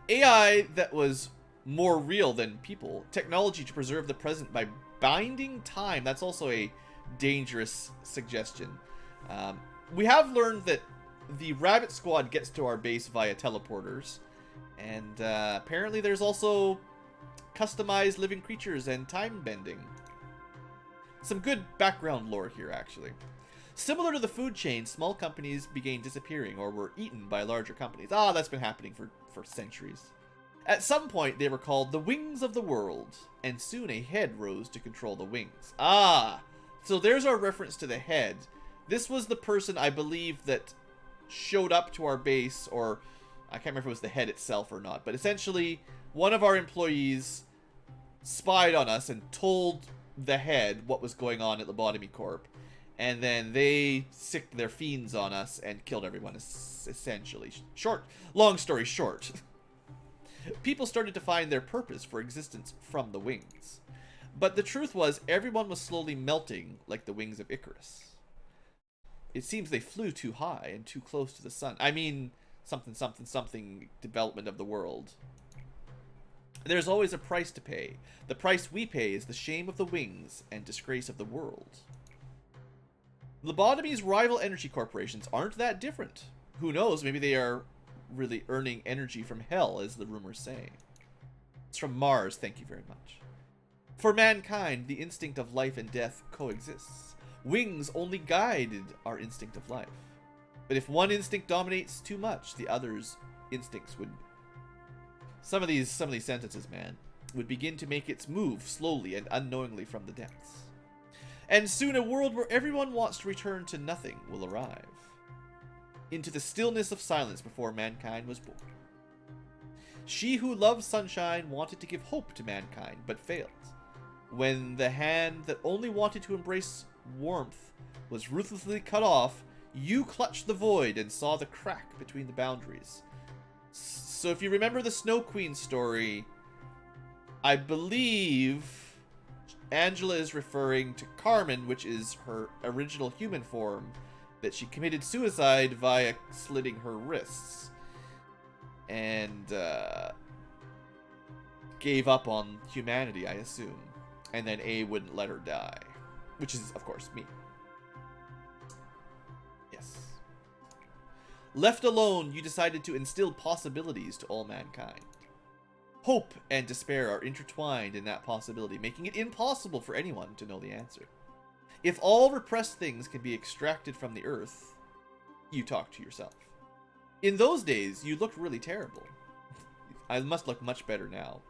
AI that was more real than people. Technology to preserve the present by binding time. That's also a dangerous suggestion. We have learned that the rabbit squad gets to our base via teleporters. And apparently there's also customized living creatures and time bending. Some good background lore here, actually. Similar to the food chain, small companies began disappearing or were eaten by larger companies. Ah, that's been happening for centuries. At some point, they were called the Wings of the World, and soon a head rose to control the wings. Ah, so there's our reference to the head. This was the person, I believe, that showed up to our base, or I can't remember if it was the head itself or not, but essentially, one of our employees spied on us and told the head what was going on at Lobotomy Corp. And then they sicked their fiends on us and killed everyone, essentially. Long story short. People started to find their purpose for existence from the wings. But the truth was, everyone was slowly melting like the wings of Icarus. It seems they flew too high and too close to the sun. I mean, something development of the world. There's always a price to pay. The price we pay is the shame of the wings and disgrace of the world. Lobotomy's rival energy corporations aren't that different. Who knows, maybe they are really earning energy from hell, as the rumors say. It's from Mars, thank you very much. For mankind, the instinct of life and death coexists. Wings only guided our instinct of life. But if one instinct dominates too much, the other's instincts would... Some of these sentences, man, would begin to make its move slowly and unknowingly from the depths. And soon a world where everyone wants to return to nothing will arrive. Into the stillness of silence before mankind was born. She who loved sunshine wanted to give hope to mankind, but failed. When the hand that only wanted to embrace warmth was ruthlessly cut off, you clutched the void and saw the crack between the boundaries. So if you remember the Snow Queen story, I believe Angela is referring to Carmen, which is her original human form, that she committed suicide via slitting her wrists. And gave up on humanity, I assume. And then A wouldn't let her die. Which is, of course, me. Yes. Left alone, you decided to instill possibilities to all mankind. Hope and despair are intertwined in that possibility, making it impossible for anyone to know the answer. If all repressed things can be extracted from the earth, you talk to yourself. In those days, you looked really terrible. I must look much better now.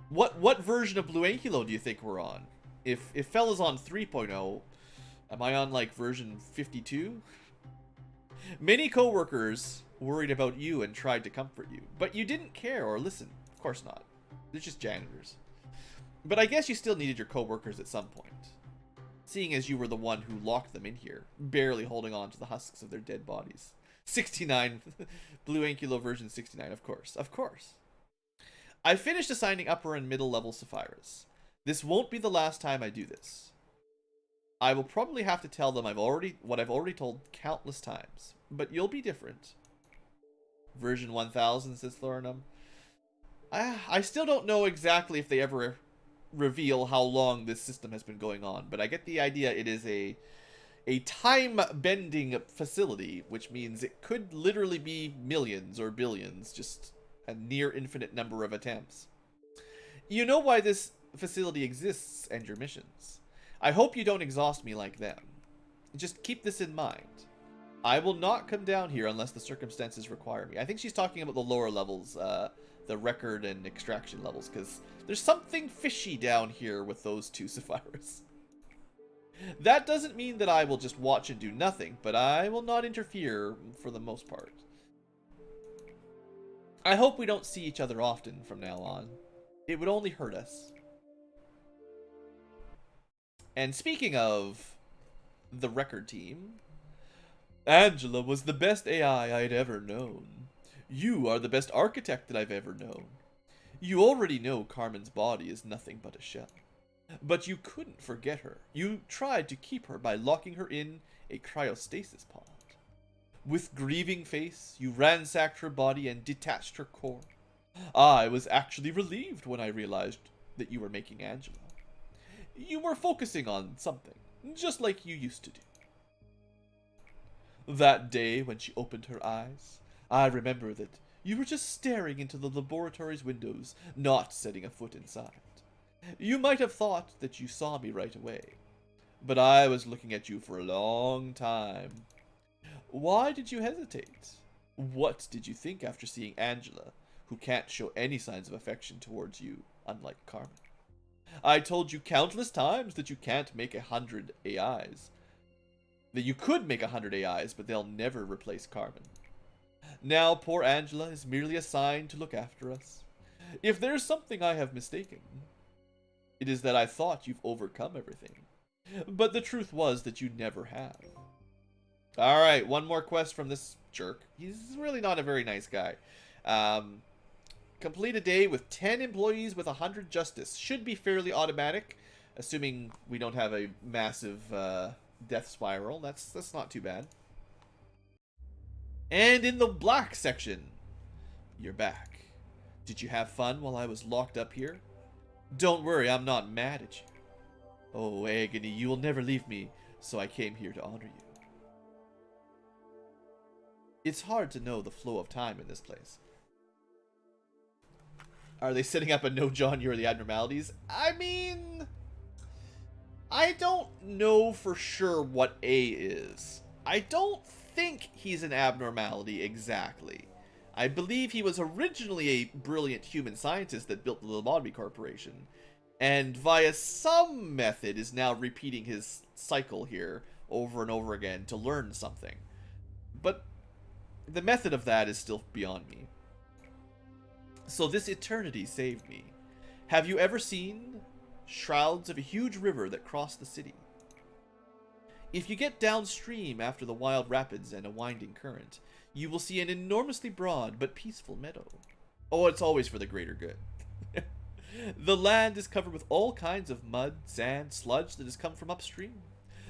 What version of BlueAnkylo do you think we're on? If Fella's on 3.0, am I on like version 52? Many co-workers worried about you and tried to comfort you, but you didn't care or listen. Of course not. They're just janitors. But I guess you still needed your co-workers at some point, seeing as you were the one who locked them in here, barely holding on to the husks of their dead bodies. 69, BlueAnkylo version 69, of course. Of course. I finished assigning upper and middle level Sapphires. This won't be the last time I do this. I will probably have to tell them what I've already told countless times, but you'll be different. Version 1000, says Thorinum. I still don't know exactly if they ever reveal how long this system has been going on, but I get the idea it is a time-bending facility, which means it could literally be millions or billions, just a near infinite number of attempts. You know why this facility exists and your missions. I hope you don't exhaust me like them. Just keep this in mind. I will not come down here unless the circumstances require me. I think she's talking about the lower levels, the record and extraction levels, because there's something fishy down here with those two Sapphires. That doesn't mean that I will just watch and do nothing, but I will not interfere for the most part. I hope we don't see each other often from now on. It would only hurt us. And speaking of the record team, Angela was the best AI I'd ever known. You are the best architect that I've ever known. You already know Carmen's body is nothing but a shell. But you couldn't forget her. You tried to keep her by locking her in a cryostasis pod. With grieving face, you ransacked her body and detached her core. I was actually relieved when I realized that you were making Angela. You were focusing on something, just like you used to do. That day when she opened her eyes, I remember that you were just staring into the laboratory's windows, not setting a foot inside. You might have thought that you saw me right away, but I was looking at you for a long time. Why did you hesitate? What did you think after seeing Angela, who can't show any signs of affection towards you, unlike Carmen? I told you countless times that you can't make 100 AIs. That you could make 100 AIs, but they'll never replace Carmen. Now poor Angela is merely assigned to look after us. If there's something I have mistaken, it is that I thought you've overcome everything. But the truth was that you never have. Alright, one more quest from this jerk. He's really not a very nice guy. Complete a day with 10 employees with 100 justice. Should be fairly automatic, assuming we don't have a massive death spiral. That's not too bad. And in the black section, you're back. Did you have fun while I was locked up here? Don't worry, I'm not mad at you. Oh, Agony, you will never leave me, so I came here to honor you. It's hard to know the flow of time in this place. Are they setting up a no, John, you're the abnormalities? I mean, I don't know for sure what A is. I don't think he's an abnormality exactly. I believe he was originally a brilliant human scientist that built the Lobotomy Corporation, and via some method is now repeating his cycle here over and over again to learn something. But the method of that is still beyond me. So this eternity saved me. Have you ever seen shrouds of a huge river that cross the city? If you get downstream after the wild rapids and a winding current, you will see an enormously broad but peaceful meadow. Oh, it's always for the greater good. The land is covered with all kinds of mud, sand, sludge that has come from upstream.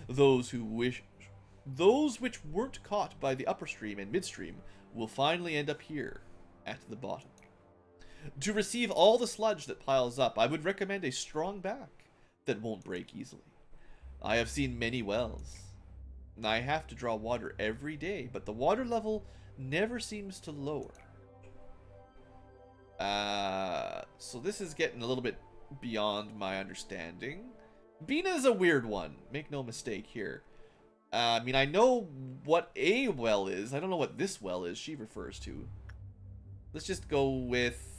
Those which weren't caught by the upper stream and midstream will finally end up here, at the bottom. To receive all the sludge that piles up, I would recommend a strong back that won't break easily. I have seen many wells. I have to draw water every day, but the water level never seems to lower. So this is getting a little bit beyond my understanding. Bina is a weird one, make no mistake here. I mean, I know what a well is. I don't know what this well is she refers to. Let's just go with...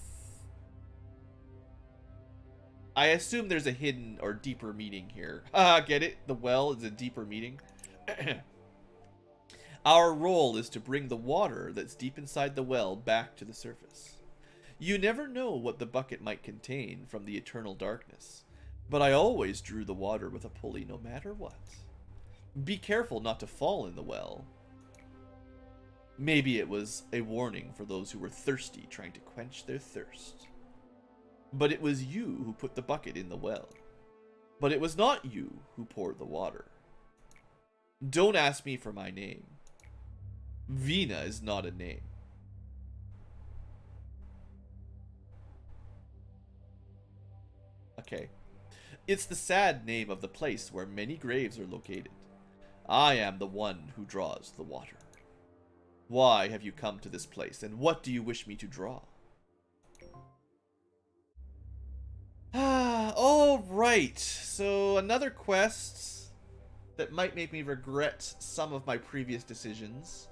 I assume there's a hidden or deeper meaning here. Get it? The well is a deeper meaning. Our role is to bring the water that's deep inside the well back to the surface. You never know what the bucket might contain from the eternal darkness, but I always drew the water with a pulley no matter what. Be careful not to fall in the well. Maybe it was a warning for those who were thirsty trying to quench their thirst. But it was you who put the bucket in the well. But it was not you who poured the water. Don't ask me for my name. Vina is not a name. Okay. It's the sad name of the place where many graves are located. I am the one who draws the water. Why have you come to this place, and what do you wish me to draw? Alright, so another quest that might make me regret some of my previous decisions.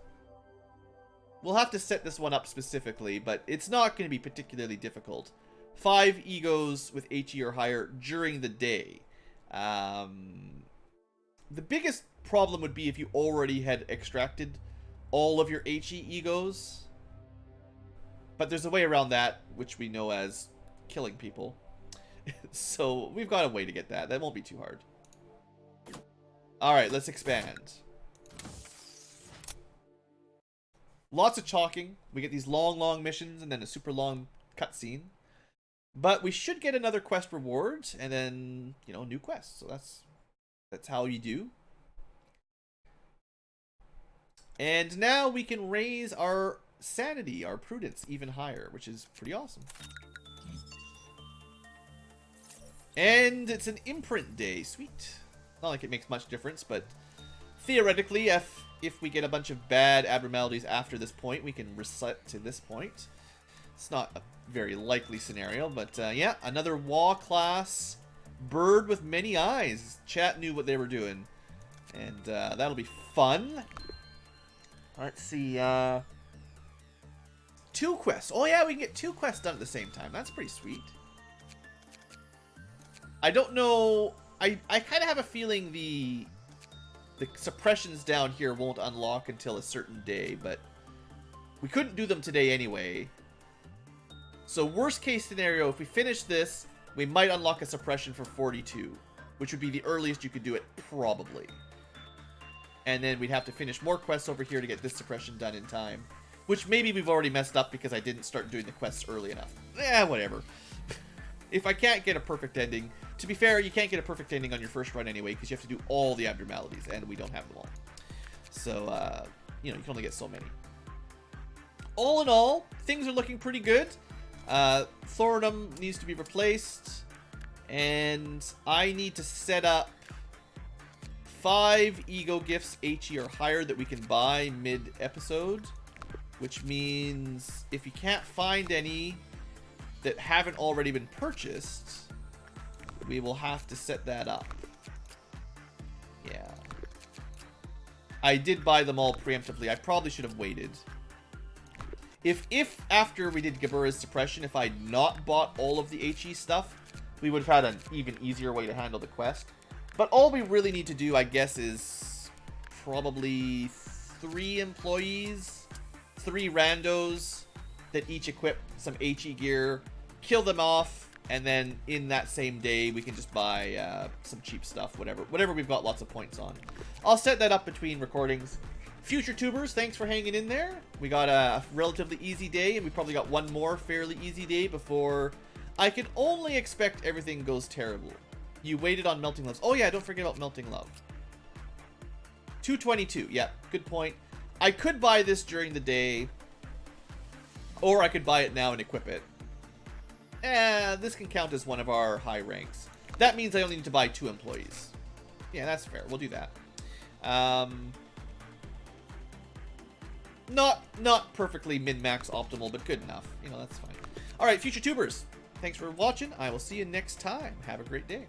We'll have to set this one up specifically, but it's not going to be particularly difficult. 5 egos with HE or higher during the day. The biggest problem would be if you already had extracted all of your HE egos. But there's a way around that, which we know as killing people. So we've got a way to get that. That won't be too hard. Alright, let's expand. Lots of chalking. We get these long missions and then a super long cutscene. But we should get another quest reward and then, you know, new quests. So that's how you do. And now we can raise our sanity, our prudence, even higher, which is pretty awesome. And it's an imprint day. Sweet. Not like it makes much difference, but theoretically, if if we get a bunch of bad abnormalities after this point, we can reset to this point. It's not a very likely scenario, but yeah, another WA class bird with many eyes. Chat knew what they were doing, and that'll be fun. Let's see. 2 quests. Oh yeah, we can get 2 quests done at the same time. That's pretty sweet. I don't know. I kind of have a feeling the suppressions down here won't unlock until a certain day, but we couldn't do them today anyway. So worst case scenario, if we finish this, we might unlock a suppression for 42, which would be the earliest you could do it, probably. And then we'd have to finish more quests over here to get this suppression done in time, which maybe we've already messed up because I didn't start doing the quests early enough. Whatever. If I can't get a perfect ending, to be fair, you can't get a perfect ending on your first run anyway, because you have to do all the abnormalities, and we don't have them all. So, you know, you can only get so many. All in all, things are looking pretty good. Thorinum needs to be replaced, and I need to set up 5 ego gifts HE or higher that we can buy mid-episode, which means if you can't find any that haven't already been purchased, we will have to set that up. Yeah. I did buy them all preemptively. I probably should have waited. If after we did Gabura's suppression, if I'd not bought all of the HE stuff, we would have had an even easier way to handle the quest. But all we really need to do, I guess, is probably 3 employees, 3 randos that each equip some HE gear, kill them off, and then in that same day we can just buy some cheap stuff, whatever we've got lots of points on. I'll set that up between recordings. Future tubers, thanks for hanging in there. We got a relatively easy day, and we probably got one more fairly easy day before I can only expect everything goes terrible. You waited on Melting Loves. Oh yeah, don't forget about Melting Love. 222, yeah, good point. I could buy this during the day, or I could buy it now and equip it. This can count as one of our high ranks. That means I only need to buy 2 employees. Yeah, that's fair. We'll do that. Not perfectly min-max optimal, but good enough. You know, that's fine. All right, future tubers, thanks for watching. I will see you next time. Have a great day.